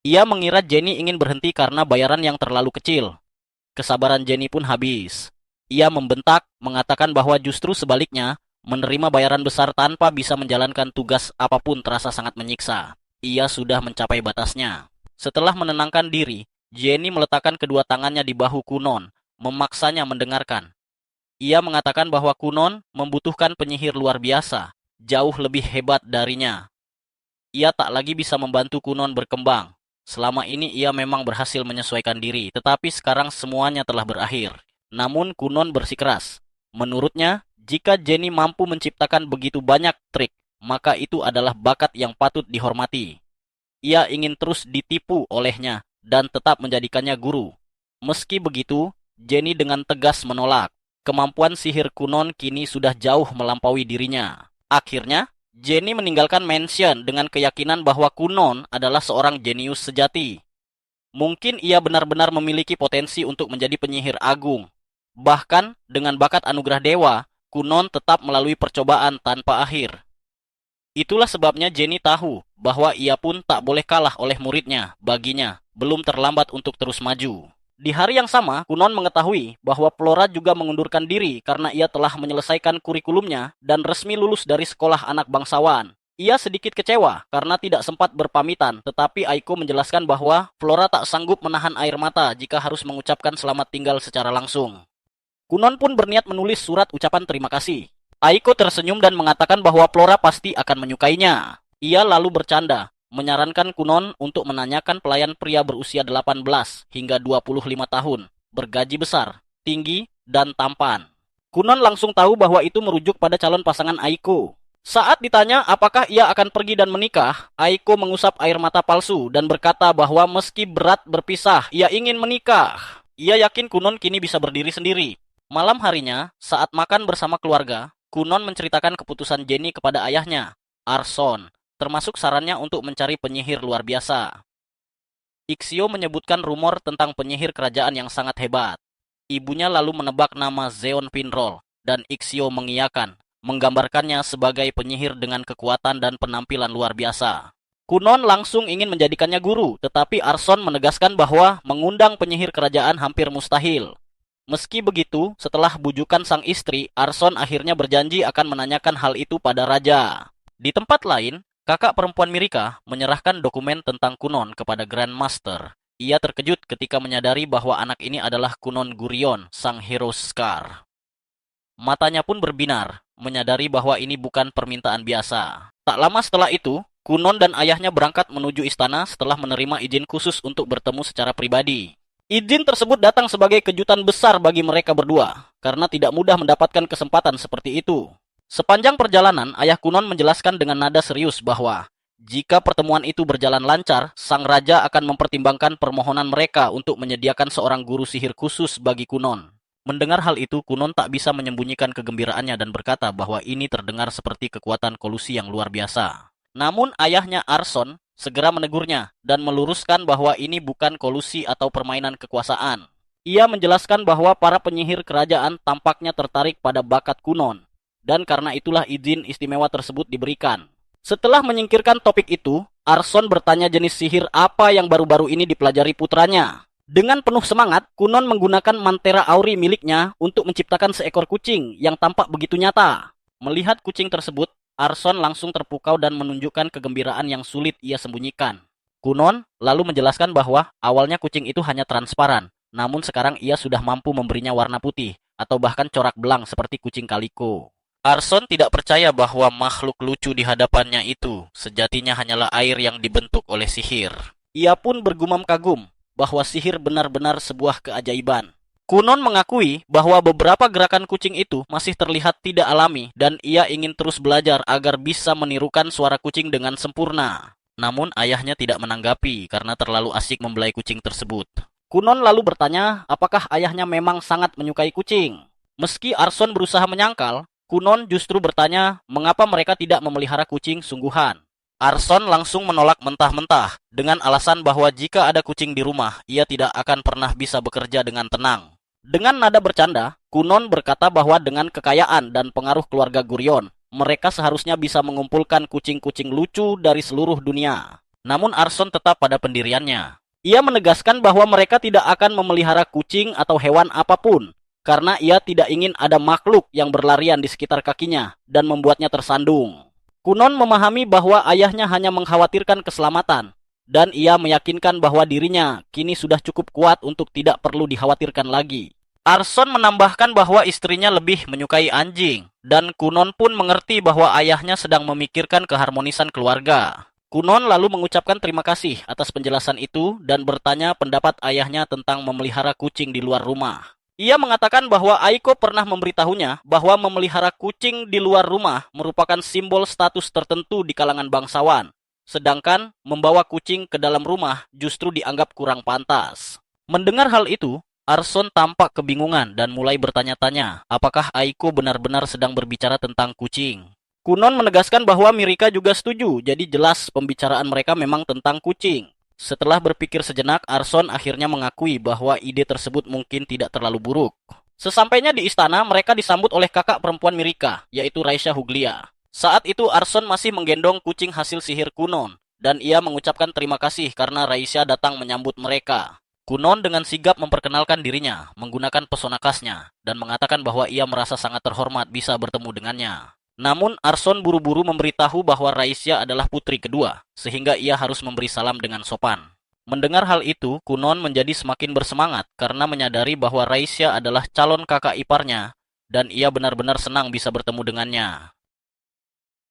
Ia mengira Jenny ingin berhenti karena bayaran yang terlalu kecil. Kesabaran Jenny pun habis. Ia membentak, mengatakan bahwa justru sebaliknya, menerima bayaran besar tanpa bisa menjalankan tugas apapun terasa sangat menyiksa. Ia sudah mencapai batasnya. Setelah menenangkan diri, Jenny meletakkan kedua tangannya di bahu Kunon, memaksanya mendengarkan. Ia mengatakan bahwa Kunon membutuhkan penyihir luar biasa, jauh lebih hebat darinya. Ia tak lagi bisa membantu Kunon berkembang. Selama ini ia memang berhasil menyesuaikan diri, tetapi sekarang semuanya telah berakhir. Namun Kunon bersikeras. Menurutnya, jika Jenny mampu menciptakan begitu banyak trik, maka itu adalah bakat yang patut dihormati. Ia ingin terus ditipu olehnya dan tetap menjadikannya guru. Meski begitu, Jenny dengan tegas menolak. Kemampuan sihir Kunon kini sudah jauh melampaui dirinya. Akhirnya, Jenny meninggalkan mansion dengan keyakinan bahwa Kunon adalah seorang jenius sejati. Mungkin ia benar-benar memiliki potensi untuk menjadi penyihir agung. Bahkan, dengan bakat anugerah dewa, Kunon tetap melalui percobaan tanpa akhir. Itulah sebabnya Jenny tahu bahwa ia pun tak boleh kalah oleh muridnya. Baginya, belum terlambat untuk terus maju. Di hari yang sama, Kunon mengetahui bahwa Flora juga mengundurkan diri karena ia telah menyelesaikan kurikulumnya dan resmi lulus dari sekolah anak bangsawan. Ia sedikit kecewa karena tidak sempat berpamitan, tetapi Aiko menjelaskan bahwa Flora tak sanggup menahan air mata jika harus mengucapkan selamat tinggal secara langsung. Kunon pun berniat menulis surat ucapan terima kasih. Aiko tersenyum dan mengatakan bahwa Flora pasti akan menyukainya. Ia lalu bercanda, menyarankan Kunon untuk menanyakan pelayan pria berusia 18 hingga 25 tahun, bergaji besar, tinggi, dan tampan. Kunon langsung tahu bahwa itu merujuk pada calon pasangan Aiko. Saat ditanya apakah ia akan pergi dan menikah, Aiko mengusap air mata palsu dan berkata bahwa meski berat berpisah, ia ingin menikah. Ia yakin Kunon kini bisa berdiri sendiri. Malam harinya, saat makan bersama keluarga, Kunon menceritakan keputusan Jenny kepada ayahnya, Arson, termasuk sarannya untuk mencari penyihir luar biasa. Ixio menyebutkan rumor tentang penyihir kerajaan yang sangat hebat. Ibunya lalu menebak nama Zeon Pinrol, dan Ixio mengiyakan, menggambarkannya sebagai penyihir dengan kekuatan dan penampilan luar biasa. Kunon langsung ingin menjadikannya guru, tetapi Arson menegaskan bahwa mengundang penyihir kerajaan hampir mustahil. Meski begitu, setelah bujukan sang istri, Arson akhirnya berjanji akan menanyakan hal itu pada raja. Di tempat lain, kakak perempuan Mirika menyerahkan dokumen tentang Kunon kepada Grandmaster. Ia terkejut ketika menyadari bahwa anak ini adalah Kunon Gurion, sang hero Scar. Matanya pun berbinar, menyadari bahwa ini bukan permintaan biasa. Tak lama setelah itu, Kunon dan ayahnya berangkat menuju istana setelah menerima izin khusus untuk bertemu secara pribadi. Izin tersebut datang sebagai kejutan besar bagi mereka berdua, karena tidak mudah mendapatkan kesempatan seperti itu. Sepanjang perjalanan, ayah Kunon menjelaskan dengan nada serius bahwa jika pertemuan itu berjalan lancar, sang raja akan mempertimbangkan permohonan mereka untuk menyediakan seorang guru sihir khusus bagi Kunon. Mendengar hal itu, Kunon tak bisa menyembunyikan kegembiraannya dan berkata bahwa ini terdengar seperti kekuatan kolusi yang luar biasa. Namun ayahnya Arson segera menegurnya dan meluruskan bahwa ini bukan kolusi atau permainan kekuasaan. Ia menjelaskan bahwa para penyihir kerajaan tampaknya tertarik pada bakat Kunon, dan karena itulah izin istimewa tersebut diberikan. Setelah menyingkirkan topik itu, Arson bertanya jenis sihir apa yang baru-baru ini dipelajari putranya. Dengan penuh semangat, Kunon menggunakan Mantera Auri miliknya untuk menciptakan seekor kucing yang tampak begitu nyata. Melihat kucing tersebut, Arson langsung terpukau dan menunjukkan kegembiraan yang sulit ia sembunyikan. Kunon lalu menjelaskan bahwa awalnya kucing itu hanya transparan, namun sekarang ia sudah mampu memberinya warna putih atau bahkan corak belang seperti kucing kaliko. Arson tidak percaya bahwa makhluk lucu di hadapannya itu sejatinya hanyalah air yang dibentuk oleh sihir. Ia pun bergumam kagum bahwa sihir benar-benar sebuah keajaiban. Kunon mengakui bahwa beberapa gerakan kucing itu masih terlihat tidak alami dan ia ingin terus belajar agar bisa menirukan suara kucing dengan sempurna. Namun ayahnya tidak menanggapi karena terlalu asik membelai kucing tersebut. Kunon lalu bertanya apakah ayahnya memang sangat menyukai kucing. Meski Arson berusaha menyangkal, Kunon justru bertanya mengapa mereka tidak memelihara kucing sungguhan. Arson langsung menolak mentah-mentah dengan alasan bahwa jika ada kucing di rumah, ia tidak akan pernah bisa bekerja dengan tenang. Dengan nada bercanda, Kunon berkata bahwa dengan kekayaan dan pengaruh keluarga Gurion, mereka seharusnya bisa mengumpulkan kucing-kucing lucu dari seluruh dunia. Namun Arson tetap pada pendiriannya. Ia menegaskan bahwa mereka tidak akan memelihara kucing atau hewan apapun, karena ia tidak ingin ada makhluk yang berlarian di sekitar kakinya dan membuatnya tersandung. Kunon memahami bahwa ayahnya hanya mengkhawatirkan keselamatan, dan ia meyakinkan bahwa dirinya kini sudah cukup kuat untuk tidak perlu dikhawatirkan lagi. Arson menambahkan bahwa istrinya lebih menyukai anjing, dan Kunon pun mengerti bahwa ayahnya sedang memikirkan keharmonisan keluarga. Kunon lalu mengucapkan terima kasih atas penjelasan itu dan bertanya pendapat ayahnya tentang memelihara kucing di luar rumah. Ia mengatakan bahwa Aiko pernah memberitahunya bahwa memelihara kucing di luar rumah merupakan simbol status tertentu di kalangan bangsawan, sedangkan membawa kucing ke dalam rumah justru dianggap kurang pantas. Mendengar hal itu, Arson tampak kebingungan dan mulai bertanya-tanya apakah Aiko benar-benar sedang berbicara tentang kucing. Kunon menegaskan bahwa Mirika juga setuju, jadi jelas pembicaraan mereka memang tentang kucing. Setelah berpikir sejenak, Arson akhirnya mengakui bahwa ide tersebut mungkin tidak terlalu buruk. Sesampainya di istana, mereka disambut oleh kakak perempuan Mirika, yaitu Raisya Huglia. Saat itu Arson masih menggendong kucing hasil sihir Kunon, dan ia mengucapkan terima kasih karena Raisya datang menyambut mereka. Kunon dengan sigap memperkenalkan dirinya, menggunakan pesona khasnya, dan mengatakan bahwa ia merasa sangat terhormat bisa bertemu dengannya. Namun Arson buru-buru memberitahu bahwa Raisya adalah putri kedua, sehingga ia harus memberi salam dengan sopan. Mendengar hal itu, Kunon menjadi semakin bersemangat karena menyadari bahwa Raisya adalah calon kakak iparnya, dan ia benar-benar senang bisa bertemu dengannya.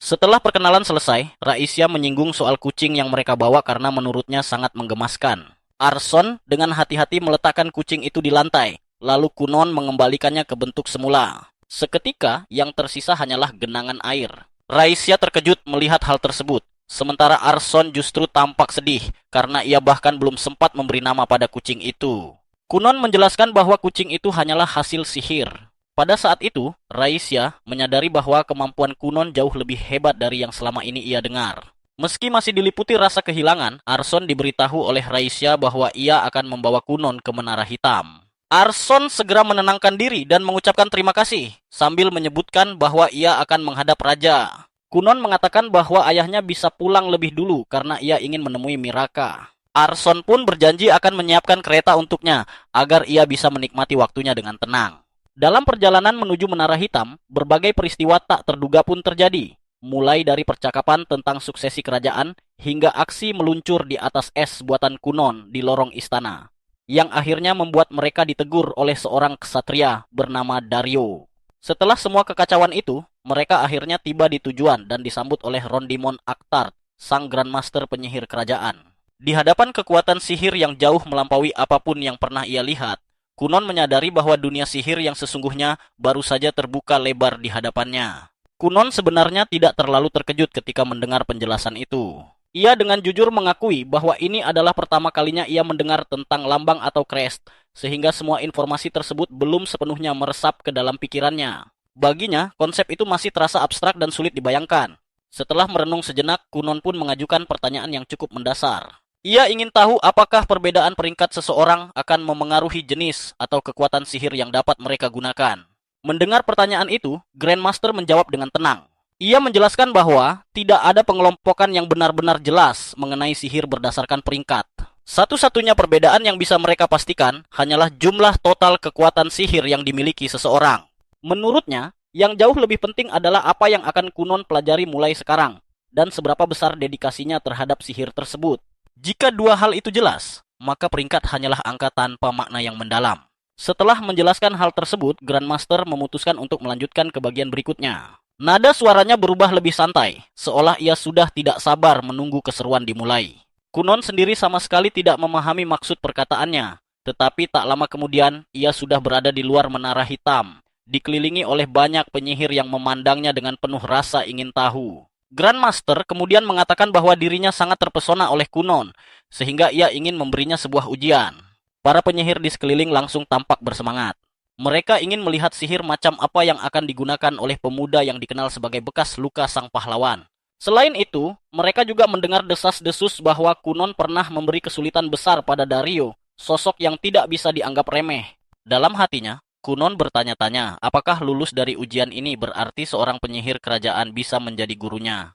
Setelah perkenalan selesai, Raisya menyinggung soal kucing yang mereka bawa karena menurutnya sangat menggemaskan. Arson dengan hati-hati meletakkan kucing itu di lantai, lalu Kunon mengembalikannya ke bentuk semula. Seketika, yang tersisa hanyalah genangan air. Raisya terkejut melihat hal tersebut, sementara Arson justru tampak sedih karena ia bahkan belum sempat memberi nama pada kucing itu. Kunon menjelaskan bahwa kucing itu hanyalah hasil sihir. Pada saat itu, Raisya menyadari bahwa kemampuan Kunon jauh lebih hebat dari yang selama ini ia dengar. Meski masih diliputi rasa kehilangan, Arson diberitahu oleh Raisya bahwa ia akan membawa Kunon ke Menara Hitam. Arson segera menenangkan diri dan mengucapkan terima kasih, sambil menyebutkan bahwa ia akan menghadap raja. Kunon mengatakan bahwa ayahnya bisa pulang lebih dulu karena ia ingin menemui Miraka. Arson pun berjanji akan menyiapkan kereta untuknya, agar ia bisa menikmati waktunya dengan tenang. Dalam perjalanan menuju Menara Hitam, berbagai peristiwa tak terduga pun terjadi. Mulai dari percakapan tentang suksesi kerajaan, hingga aksi meluncur di atas es buatan Kunon di lorong istana, yang akhirnya membuat mereka ditegur oleh seorang ksatria bernama Dario. Setelah semua kekacauan itu, mereka akhirnya tiba di tujuan dan disambut oleh Rondimon Aktart, sang Grandmaster penyihir kerajaan. Di hadapan kekuatan sihir yang jauh melampaui apapun yang pernah ia lihat, Kunon menyadari bahwa dunia sihir yang sesungguhnya baru saja terbuka lebar di hadapannya. Kunon sebenarnya tidak terlalu terkejut ketika mendengar penjelasan itu. Ia dengan jujur mengakui bahwa ini adalah pertama kalinya ia mendengar tentang lambang atau crest, sehingga semua informasi tersebut belum sepenuhnya meresap ke dalam pikirannya. Baginya, konsep itu masih terasa abstrak dan sulit dibayangkan. Setelah merenung sejenak, Kunon pun mengajukan pertanyaan yang cukup mendasar. Ia ingin tahu apakah perbedaan peringkat seseorang akan memengaruhi jenis atau kekuatan sihir yang dapat mereka gunakan. Mendengar pertanyaan itu, Grandmaster menjawab dengan tenang. Ia menjelaskan bahwa tidak ada pengelompokan yang benar-benar jelas mengenai sihir berdasarkan peringkat. Satu-satunya perbedaan yang bisa mereka pastikan hanyalah jumlah total kekuatan sihir yang dimiliki seseorang. Menurutnya, yang jauh lebih penting adalah apa yang akan Kunon pelajari mulai sekarang, dan seberapa besar dedikasinya terhadap sihir tersebut. Jika dua hal itu jelas, maka peringkat hanyalah angka tanpa makna yang mendalam. Setelah menjelaskan hal tersebut, Grandmaster memutuskan untuk melanjutkan ke bagian berikutnya. Nada suaranya berubah lebih santai, seolah ia sudah tidak sabar menunggu keseruan dimulai. Kunon sendiri sama sekali tidak memahami maksud perkataannya, tetapi tak lama kemudian ia sudah berada di luar Menara Hitam, dikelilingi oleh banyak penyihir yang memandangnya dengan penuh rasa ingin tahu. Grandmaster kemudian mengatakan bahwa dirinya sangat terpesona oleh Kunon, sehingga ia ingin memberinya sebuah ujian. Para penyihir di sekeliling langsung tampak bersemangat. Mereka ingin melihat sihir macam apa yang akan digunakan oleh pemuda yang dikenal sebagai bekas luka sang pahlawan. Selain itu, mereka juga mendengar desas-desus bahwa Kunon pernah memberi kesulitan besar pada Dario, sosok yang tidak bisa dianggap remeh. Dalam hatinya, Kunon bertanya-tanya, apakah lulus dari ujian ini berarti seorang penyihir kerajaan bisa menjadi gurunya.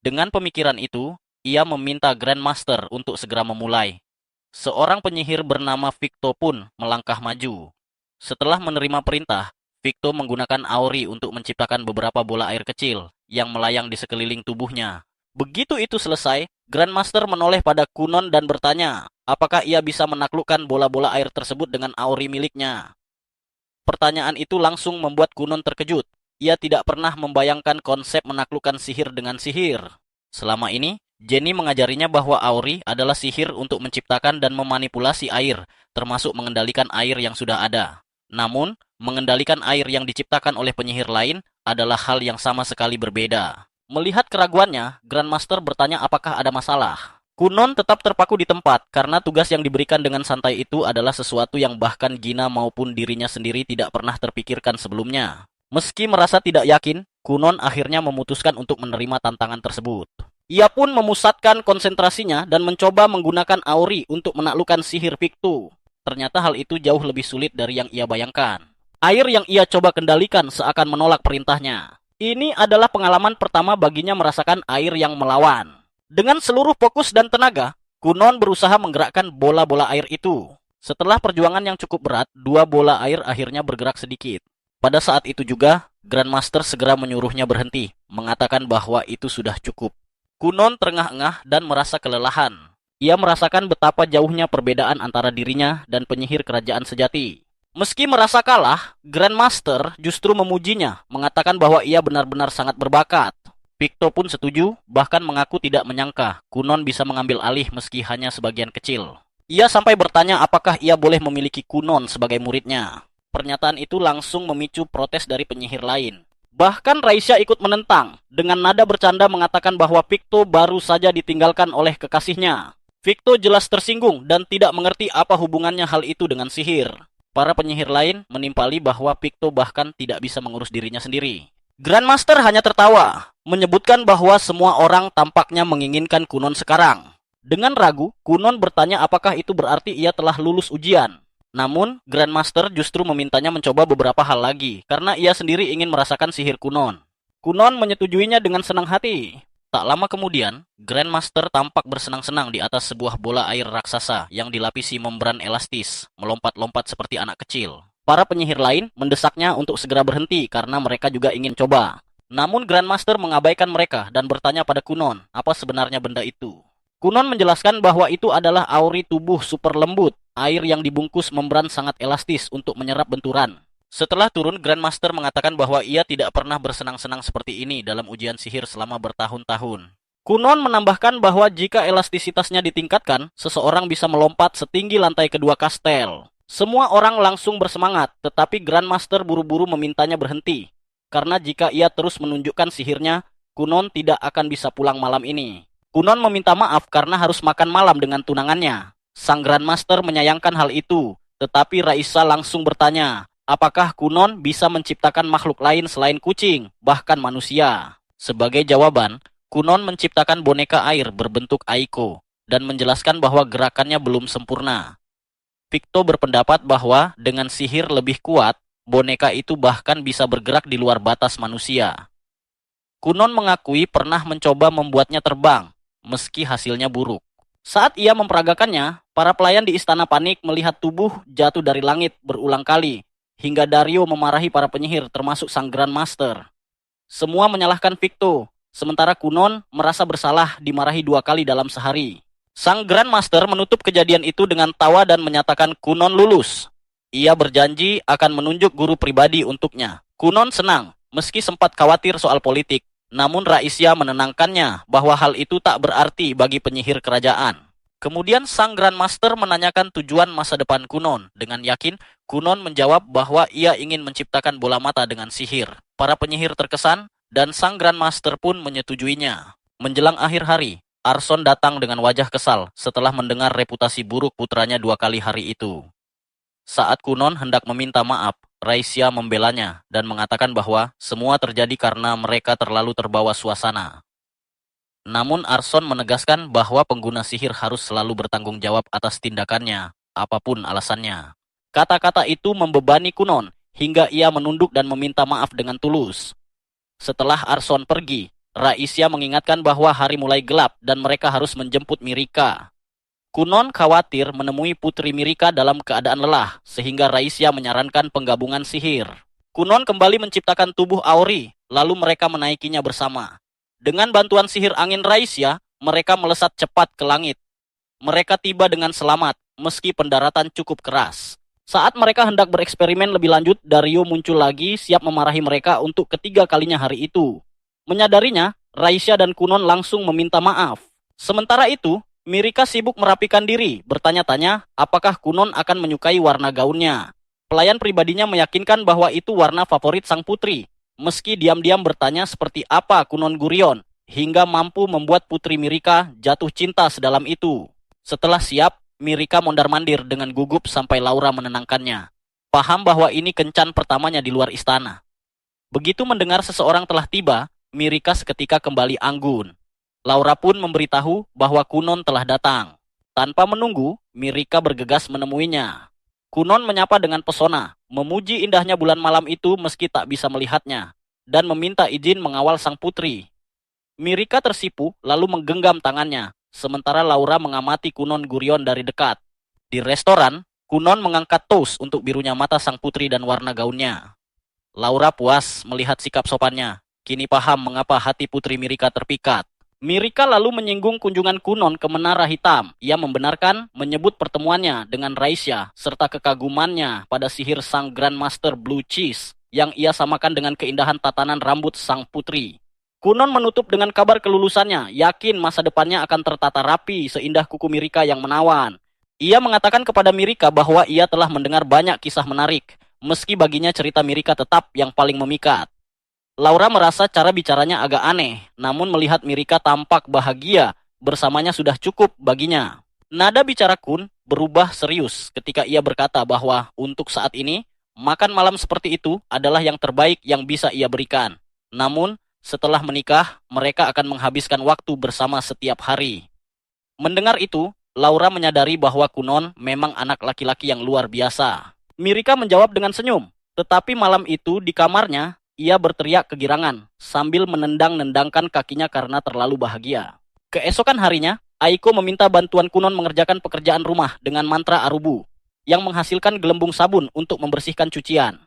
Dengan pemikiran itu, ia meminta Grandmaster untuk segera memulai. Seorang penyihir bernama Victo pun melangkah maju. Setelah menerima perintah, Victo menggunakan auri untuk menciptakan beberapa bola air kecil yang melayang di sekeliling tubuhnya. Begitu itu selesai, Grandmaster menoleh pada Kunon dan bertanya, apakah ia bisa menaklukkan bola-bola air tersebut dengan auri miliknya. Pertanyaan itu langsung membuat Kunon terkejut. Ia tidak pernah membayangkan konsep menaklukkan sihir dengan sihir. Selama ini, Jenny mengajarinya bahwa auri adalah sihir untuk menciptakan dan memanipulasi air, termasuk mengendalikan air yang sudah ada. Namun, mengendalikan air yang diciptakan oleh penyihir lain adalah hal yang sama sekali berbeda. Melihat keraguannya, Grandmaster bertanya apakah ada masalah. Kunon tetap terpaku di tempat karena tugas yang diberikan dengan santai itu adalah sesuatu yang bahkan Gina maupun dirinya sendiri tidak pernah terpikirkan sebelumnya. Meski merasa tidak yakin, Kunon akhirnya memutuskan untuk menerima tantangan tersebut. Ia pun memusatkan konsentrasinya dan mencoba menggunakan auri untuk menaklukkan sihir Victo. Ternyata hal itu jauh lebih sulit dari yang ia bayangkan. Air yang ia coba kendalikan seakan menolak perintahnya. Ini adalah pengalaman pertama baginya merasakan air yang melawan. Dengan seluruh fokus dan tenaga, Kunon berusaha menggerakkan bola-bola air itu. Setelah perjuangan yang cukup berat, dua bola air akhirnya bergerak sedikit. Pada saat itu juga, Grandmaster segera menyuruhnya berhenti, mengatakan bahwa itu sudah cukup. Kunon terengah-engah dan merasa kelelahan. Ia merasakan betapa jauhnya perbedaan antara dirinya dan penyihir kerajaan sejati. Meski merasa kalah, Grandmaster justru memujinya, mengatakan bahwa ia benar-benar sangat berbakat. Picto pun setuju, bahkan mengaku tidak menyangka Kunon bisa mengambil alih meski hanya sebagian kecil. Ia sampai bertanya apakah ia boleh memiliki Kunon sebagai muridnya. Pernyataan itu langsung memicu protes dari penyihir lain. Bahkan Raisya ikut menentang, dengan nada bercanda mengatakan bahwa Picto baru saja ditinggalkan oleh kekasihnya. Picto jelas tersinggung dan tidak mengerti apa hubungannya hal itu dengan sihir. Para penyihir lain menimpali bahwa Picto bahkan tidak bisa mengurus dirinya sendiri. Grandmaster hanya tertawa, menyebutkan bahwa semua orang tampaknya menginginkan Kunon sekarang. Dengan ragu, Kunon bertanya apakah itu berarti ia telah lulus ujian. Namun, Grandmaster justru memintanya mencoba beberapa hal lagi, karena ia sendiri ingin merasakan sihir Kunon. Kunon menyetujuinya dengan senang hati. Tak lama kemudian, Grandmaster tampak bersenang-senang di atas sebuah bola air raksasa yang dilapisi membran elastis, melompat-lompat seperti anak kecil. Para penyihir lain mendesaknya untuk segera berhenti karena mereka juga ingin coba. Namun Grandmaster mengabaikan mereka dan bertanya pada Kunon apa sebenarnya benda itu. Kunon menjelaskan bahwa itu adalah auri tubuh super lembut, air yang dibungkus membran sangat elastis untuk menyerap benturan. Setelah turun, Grandmaster mengatakan bahwa ia tidak pernah bersenang-senang seperti ini dalam ujian sihir selama bertahun-tahun. Kunon menambahkan bahwa jika elastisitasnya ditingkatkan, seseorang bisa melompat setinggi lantai kedua kastel. Semua orang langsung bersemangat, tetapi Grandmaster buru-buru memintanya berhenti. Karena jika ia terus menunjukkan sihirnya, Kunon tidak akan bisa pulang malam ini. Kunon meminta maaf karena harus makan malam dengan tunangannya. Sang Grandmaster menyayangkan hal itu, tetapi Raisa langsung bertanya, apakah Kunon bisa menciptakan makhluk lain selain kucing, bahkan manusia? Sebagai jawaban, Kunon menciptakan boneka air berbentuk Aiko, dan menjelaskan bahwa gerakannya belum sempurna. Picto berpendapat bahwa dengan sihir lebih kuat, boneka itu bahkan bisa bergerak di luar batas manusia. Kunon mengakui pernah mencoba membuatnya terbang, meski hasilnya buruk. Saat ia memperagakannya, para pelayan di istana panik melihat tubuh jatuh dari langit berulang kali, hingga Dario memarahi para penyihir termasuk sang Grandmaster. Semua menyalahkan Picto, sementara Kunon merasa bersalah dimarahi 2 kali dalam sehari. Sang Grandmaster menutup kejadian itu dengan tawa dan menyatakan Kunon lulus. Ia berjanji akan menunjuk guru pribadi untuknya. Kunon senang, meski sempat khawatir soal politik. Namun Raisya menenangkannya bahwa hal itu tak berarti bagi penyihir kerajaan. Kemudian sang Grandmaster menanyakan tujuan masa depan Kunon. Dengan yakin, Kunon menjawab bahwa ia ingin menciptakan bola mata dengan sihir. Para penyihir terkesan, dan sang Grandmaster pun menyetujuinya. Menjelang akhir hari, Arson datang dengan wajah kesal setelah mendengar reputasi buruk putranya 2 kali hari itu. Saat Kunon hendak meminta maaf, Raisya membelanya dan mengatakan bahwa semua terjadi karena mereka terlalu terbawa suasana. Namun Arson menegaskan bahwa pengguna sihir harus selalu bertanggung jawab atas tindakannya, apapun alasannya. Kata-kata itu membebani Kunon hingga ia menunduk dan meminta maaf dengan tulus. Setelah Arson pergi, Raisya mengingatkan bahwa hari mulai gelap dan mereka harus menjemput Mirika. Kunon khawatir menemui Putri Mirika dalam keadaan lelah, sehingga Raisya menyarankan penggabungan sihir. Kunon kembali menciptakan tubuh Auri, lalu mereka menaikinya bersama. Dengan bantuan sihir angin Raisya, mereka melesat cepat ke langit. Mereka tiba dengan selamat, meski pendaratan cukup keras. Saat mereka hendak bereksperimen lebih lanjut, Dario muncul lagi siap memarahi mereka untuk ketiga kalinya hari itu. Menyadarinya, Raisya dan Kunon langsung meminta maaf. Sementara itu, Mirika sibuk merapikan diri, bertanya-tanya apakah Kunon akan menyukai warna gaunnya. Pelayan pribadinya meyakinkan bahwa itu warna favorit sang putri, meski diam-diam bertanya seperti apa Kunon Gurion, hingga mampu membuat Putri Mirika jatuh cinta sedalam itu. Setelah siap, Mirika mondar-mandir dengan gugup sampai Laura menenangkannya. Paham bahwa ini kencan pertamanya di luar istana. Begitu mendengar seseorang telah tiba, Mirika seketika kembali anggun. Laura pun memberitahu bahwa Kunon telah datang. Tanpa menunggu, Mirika bergegas menemuinya. Kunon menyapa dengan pesona, memuji indahnya bulan malam itu meski tak bisa melihatnya, dan meminta izin mengawal sang putri. Mirika tersipu lalu menggenggam tangannya, sementara Laura mengamati Kunon Gurion dari dekat. Di restoran, Kunon mengangkat toast untuk birunya mata sang putri dan warna gaunnya. Laura puas melihat sikap sopannya, kini paham mengapa hati Putri Mirika terpikat. Mirika lalu menyinggung kunjungan Kunon ke Menara Hitam. Ia membenarkan menyebut pertemuannya dengan Raisya serta kekagumannya pada sihir sang Grandmaster Blue Cheese yang ia samakan dengan keindahan tatanan rambut sang putri. Kunon menutup dengan kabar kelulusannya, yakin masa depannya akan tertata rapi seindah kuku Mirika yang menawan. Ia mengatakan kepada Mirika bahwa ia telah mendengar banyak kisah menarik, meski baginya cerita Mirika tetap yang paling memikat. Laura merasa cara bicaranya agak aneh, namun melihat Mirika tampak bahagia, bersamanya sudah cukup baginya. Nada bicara Kun berubah serius ketika ia berkata bahwa untuk saat ini, makan malam seperti itu adalah yang terbaik yang bisa ia berikan. Namun, setelah menikah, mereka akan menghabiskan waktu bersama setiap hari. Mendengar itu, Laura menyadari bahwa Kunon memang anak laki-laki yang luar biasa. Mirika menjawab dengan senyum, tetapi malam itu di kamarnya, ia berteriak kegirangan sambil menendang-nendangkan kakinya karena terlalu bahagia. Keesokan harinya, Aiko meminta bantuan Kunon mengerjakan pekerjaan rumah dengan mantra Arubu, yang menghasilkan gelembung sabun untuk membersihkan cucian.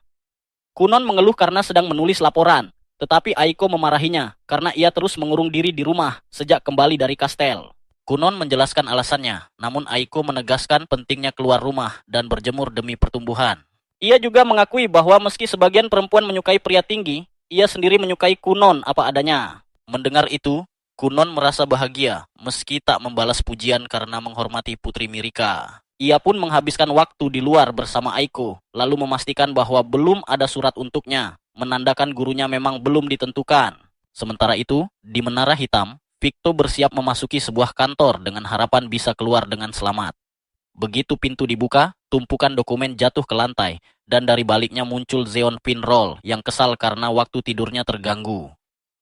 Kunon mengeluh karena sedang menulis laporan, tetapi Aiko memarahinya karena ia terus mengurung diri di rumah sejak kembali dari kastel. Kunon menjelaskan alasannya, namun Aiko menegaskan pentingnya keluar rumah dan berjemur demi pertumbuhan. Ia juga mengakui bahwa meski sebagian perempuan menyukai pria tinggi, ia sendiri menyukai Kunon apa adanya. Mendengar itu, Kunon merasa bahagia meski tak membalas pujian karena menghormati Putri Mirika. Ia pun menghabiskan waktu di luar bersama Aiko, lalu memastikan bahwa belum ada surat untuknya, menandakan gurunya memang belum ditentukan. Sementara itu, di Menara Hitam, Victo bersiap memasuki sebuah kantor dengan harapan bisa keluar dengan selamat. Begitu pintu dibuka, tumpukan dokumen jatuh ke lantai, dan dari baliknya muncul Zeon Pinroll yang kesal karena waktu tidurnya terganggu.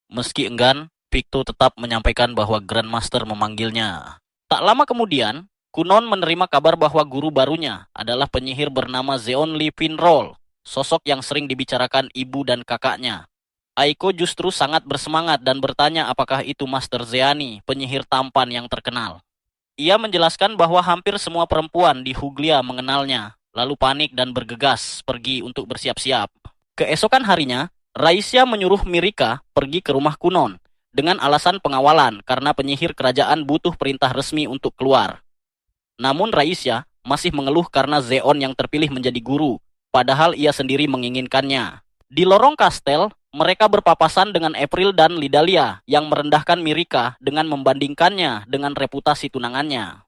Meski enggan, Victo tetap menyampaikan bahwa Grandmaster memanggilnya. Tak lama kemudian, Kunon menerima kabar bahwa guru barunya adalah penyihir bernama Zeon Lee Pinroll, sosok yang sering dibicarakan ibu dan kakaknya. Aiko justru sangat bersemangat dan bertanya apakah itu Master Zeani, penyihir tampan yang terkenal. Ia menjelaskan bahwa hampir semua perempuan di Huglia mengenalnya, lalu panik dan bergegas pergi untuk bersiap-siap. Keesokan harinya, Raisya menyuruh Mirika pergi ke rumah Kunon dengan alasan pengawalan karena penyihir kerajaan butuh perintah resmi untuk keluar. Namun Raisya masih mengeluh karena Zeon yang terpilih menjadi guru, padahal ia sendiri menginginkannya. Di lorong kastel, mereka berpapasan dengan April dan Lidalia yang merendahkan Mirika dengan membandingkannya dengan reputasi tunangannya.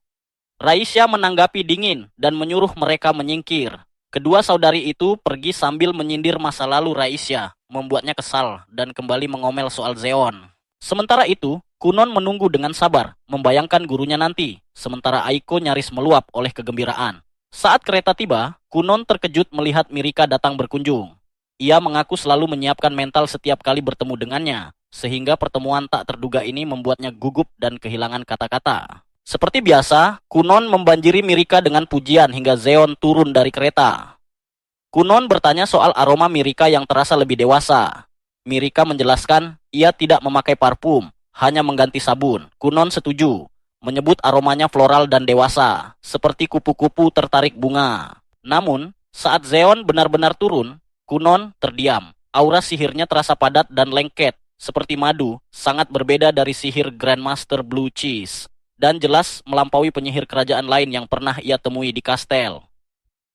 Raisya menanggapi dingin dan menyuruh mereka menyingkir. Kedua saudari itu pergi sambil menyindir masa lalu Raisya, membuatnya kesal dan kembali mengomel soal Zeon. Sementara itu, Kunon menunggu dengan sabar, membayangkan gurunya nanti, sementara Aiko nyaris meluap oleh kegembiraan. Saat kereta tiba, Kunon terkejut melihat Mirika datang berkunjung. Ia mengaku selalu menyiapkan mental setiap kali bertemu dengannya, sehingga pertemuan tak terduga ini membuatnya gugup dan kehilangan kata-kata. Seperti biasa, Kunon membanjiri Mirika dengan pujian hingga Zeon turun dari kereta. Kunon bertanya soal aroma Mirika yang terasa lebih dewasa. Mirika menjelaskan ia tidak memakai parfum, hanya mengganti sabun. Kunon setuju, menyebut aromanya floral dan dewasa, seperti kupu-kupu tertarik bunga. Namun, saat Zeon benar-benar turun, Kunon terdiam. Aura sihirnya terasa padat dan lengket, seperti madu, sangat berbeda dari sihir Grandmaster Blue Cheese, dan jelas melampaui penyihir kerajaan lain yang pernah ia temui di kastel.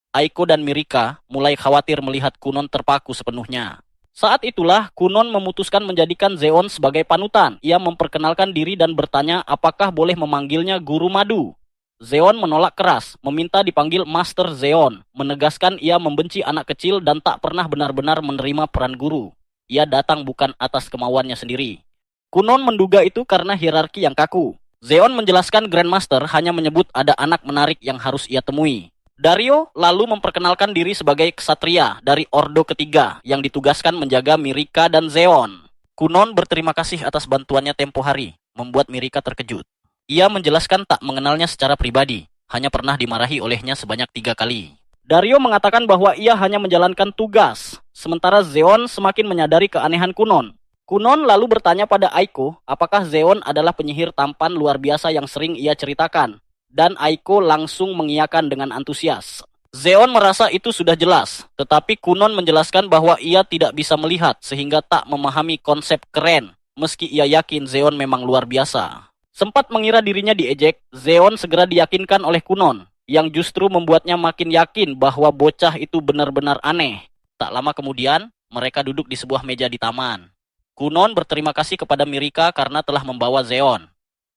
Aiko dan Mirika mulai khawatir melihat Kunon terpaku sepenuhnya. Saat itulah Kunon memutuskan menjadikan Zeon sebagai panutan. Ia memperkenalkan diri dan bertanya apakah boleh memanggilnya Guru Madu. Zeon menolak keras, meminta dipanggil Master Zeon, menegaskan ia membenci anak kecil dan tak pernah benar-benar menerima peran guru. Ia datang bukan atas kemauannya sendiri. Kunon menduga itu karena hierarki yang kaku. Zeon menjelaskan Grandmaster hanya menyebut ada anak menarik yang harus ia temui. Dario lalu memperkenalkan diri sebagai ksatria dari Ordo Ketiga yang ditugaskan menjaga Mirika dan Zeon. Kunon berterima kasih atas bantuannya tempo hari, membuat Mirika terkejut. Ia menjelaskan tak mengenalnya secara pribadi, hanya pernah dimarahi olehnya sebanyak 3 kali. Dario mengatakan bahwa ia hanya menjalankan tugas, sementara Zeon semakin menyadari keanehan Kunon. Kunon lalu bertanya pada Aiko apakah Zeon adalah penyihir tampan luar biasa yang sering ia ceritakan, dan Aiko langsung mengiyakan dengan antusias. Zeon merasa itu sudah jelas, tetapi Kunon menjelaskan bahwa ia tidak bisa melihat sehingga tak memahami konsep keren, meski ia yakin Zeon memang luar biasa. Sempat mengira dirinya diejek, Zeon segera diyakinkan oleh Kunon, yang justru membuatnya makin yakin bahwa bocah itu benar-benar aneh. Tak lama kemudian, mereka duduk di sebuah meja di taman. Kunon berterima kasih kepada Mirika karena telah membawa Zeon.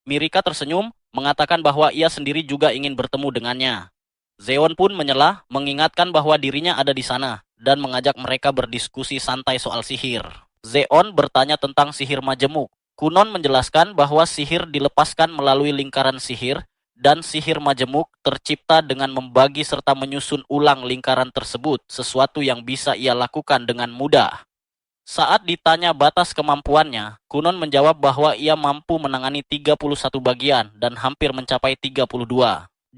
Mirika tersenyum, mengatakan bahwa ia sendiri juga ingin bertemu dengannya. Zeon pun menyela, mengingatkan bahwa dirinya ada di sana, dan mengajak mereka berdiskusi santai soal sihir. Zeon bertanya tentang sihir majemuk. Kunon menjelaskan bahwa sihir dilepaskan melalui lingkaran sihir, dan sihir majemuk tercipta dengan membagi serta menyusun ulang lingkaran tersebut, sesuatu yang bisa ia lakukan dengan mudah. Saat ditanya batas kemampuannya, Kunon menjawab bahwa ia mampu menangani 31 bagian dan hampir mencapai 32.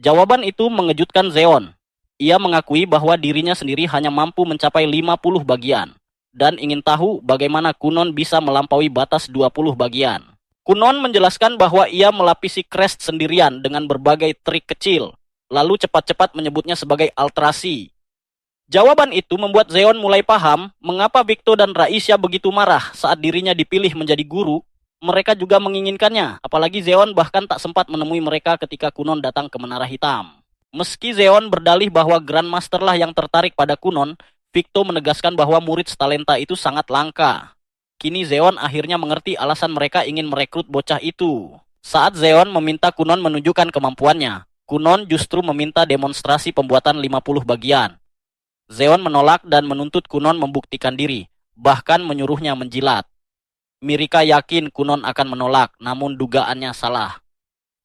Jawaban itu mengejutkan Zeon. Ia mengakui bahwa dirinya sendiri hanya mampu mencapai 50 bagian dan ingin tahu bagaimana Kunon bisa melampaui batas 20 bagian. Kunon menjelaskan bahwa ia melapisi crest sendirian dengan berbagai trik kecil, lalu cepat-cepat menyebutnya sebagai alterasi. Jawaban itu membuat Zeon mulai paham mengapa Victo dan Raisya begitu marah saat dirinya dipilih menjadi guru. Mereka juga menginginkannya, apalagi Zeon bahkan tak sempat menemui mereka ketika Kunon datang ke Menara Hitam. Meski Zeon berdalih bahwa Grandmaster lah yang tertarik pada Kunon, Victo menegaskan bahwa murid setalenta itu sangat langka. Kini Zeon akhirnya mengerti alasan mereka ingin merekrut bocah itu. Saat Zeon meminta Kunon menunjukkan kemampuannya, Kunon justru meminta demonstrasi pembuatan 50 bagian. Zeon menolak dan menuntut Kunon membuktikan diri, bahkan menyuruhnya menjilat. Mirika yakin Kunon akan menolak, namun dugaannya salah.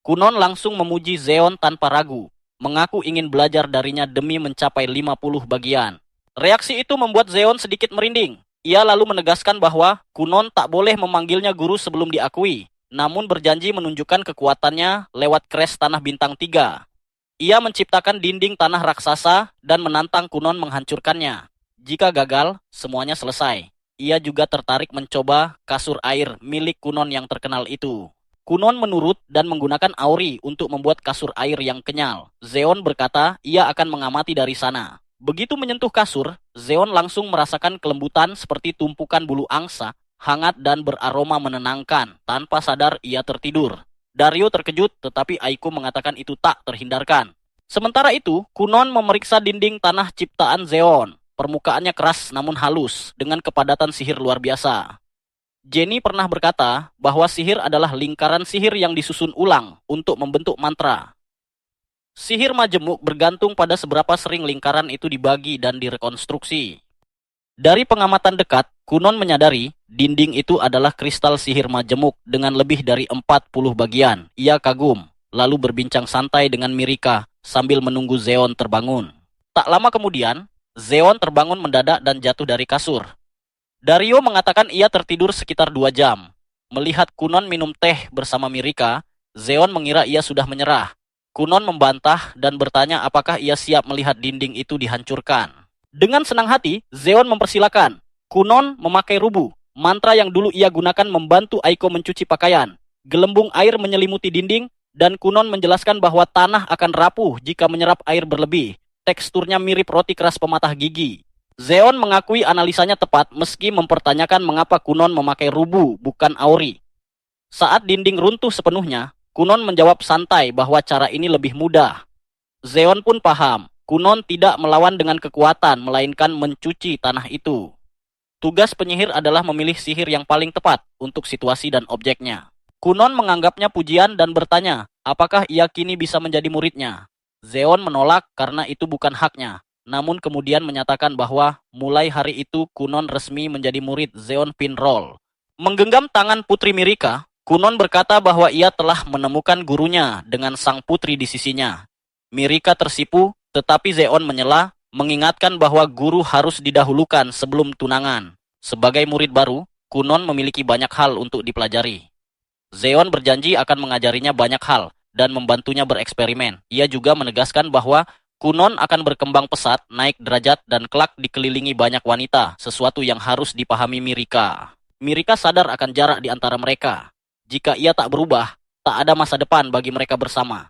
Kunon langsung memuji Zeon tanpa ragu, mengaku ingin belajar darinya demi mencapai 50 bagian. Reaksi itu membuat Zeon sedikit merinding. Ia lalu menegaskan bahwa Kunon tak boleh memanggilnya guru sebelum diakui, namun berjanji menunjukkan kekuatannya lewat crest tanah bintang 3. Ia menciptakan dinding tanah raksasa dan menantang Kunon menghancurkannya. Jika gagal, semuanya selesai. Ia juga tertarik mencoba kasur air milik Kunon yang terkenal itu. Kunon menurut dan menggunakan Auri untuk membuat kasur air yang kenyal. Zeon berkata ia akan mengamati dari sana. Begitu menyentuh kasur, Zeon langsung merasakan kelembutan seperti tumpukan bulu angsa, hangat dan beraroma menenangkan. Tanpa sadar ia tertidur. Dario terkejut, tetapi Aiko mengatakan itu tak terhindarkan. Sementara itu, Kunon memeriksa dinding tanah ciptaan Zeon. Permukaannya keras namun halus, dengan kepadatan sihir luar biasa. Jenny pernah berkata bahwa sihir adalah lingkaran sihir yang disusun ulang untuk membentuk mantra. Sihir majemuk bergantung pada seberapa sering lingkaran itu dibagi dan direkonstruksi. Dari pengamatan dekat, Kunon menyadari dinding itu adalah kristal sihir majemuk dengan lebih dari 40 bagian. Ia kagum, lalu berbincang santai dengan Mirika sambil menunggu Zeon terbangun. Tak lama kemudian, Zeon terbangun mendadak dan jatuh dari kasur. Dario mengatakan ia tertidur sekitar 2 jam. Melihat Kunon minum teh bersama Mirika, Zeon mengira ia sudah menyerah. Kunon membantah dan bertanya apakah ia siap melihat dinding itu dihancurkan. Dengan senang hati, Zeon mempersilakan. Kunon memakai rubu, mantra yang dulu ia gunakan membantu Aiko mencuci pakaian. Gelembung air menyelimuti dinding, dan Kunon menjelaskan bahwa tanah akan rapuh jika menyerap air berlebih. Teksturnya mirip roti keras pematah gigi. Zeon mengakui analisanya tepat meski mempertanyakan mengapa Kunon memakai rubu, bukan Auri. Saat dinding runtuh sepenuhnya, Kunon menjawab santai bahwa cara ini lebih mudah. Zeon pun paham, Kunon tidak melawan dengan kekuatan, melainkan mencuci tanah itu. Tugas penyihir adalah memilih sihir yang paling tepat untuk situasi dan objeknya. Kunon menganggapnya pujian dan bertanya, apakah ia kini bisa menjadi muridnya. Zeon menolak karena itu bukan haknya, namun kemudian menyatakan bahwa mulai hari itu Kunon resmi menjadi murid Zeon Pinroll. Menggenggam tangan Putri Mirika, Kunon berkata bahwa ia telah menemukan gurunya dengan sang putri di sisinya. Mirika tersipu, tetapi Zeon menyela, mengingatkan bahwa guru harus didahulukan sebelum tunangan. Sebagai murid baru, Kunon memiliki banyak hal untuk dipelajari. Zeon berjanji akan mengajarinya banyak hal dan membantunya bereksperimen. Ia juga menegaskan bahwa Kunon akan berkembang pesat, naik derajat, dan kelak dikelilingi banyak wanita, sesuatu yang harus dipahami Mirika. Mirika sadar akan jarak di antara mereka. Jika ia tak berubah, tak ada masa depan bagi mereka bersama.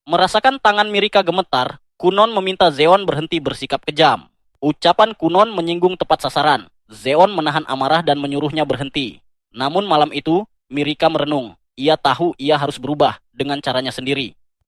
Merasakan tangan Mirika gemetar, Kunon meminta Zeon berhenti bersikap kejam. Ucapan Kunon menyinggung tepat sasaran. Zeon menahan amarah dan menyuruhnya berhenti. Namun malam itu, Mirika merenung. Ia tahu ia harus berubah dengan caranya sendiri.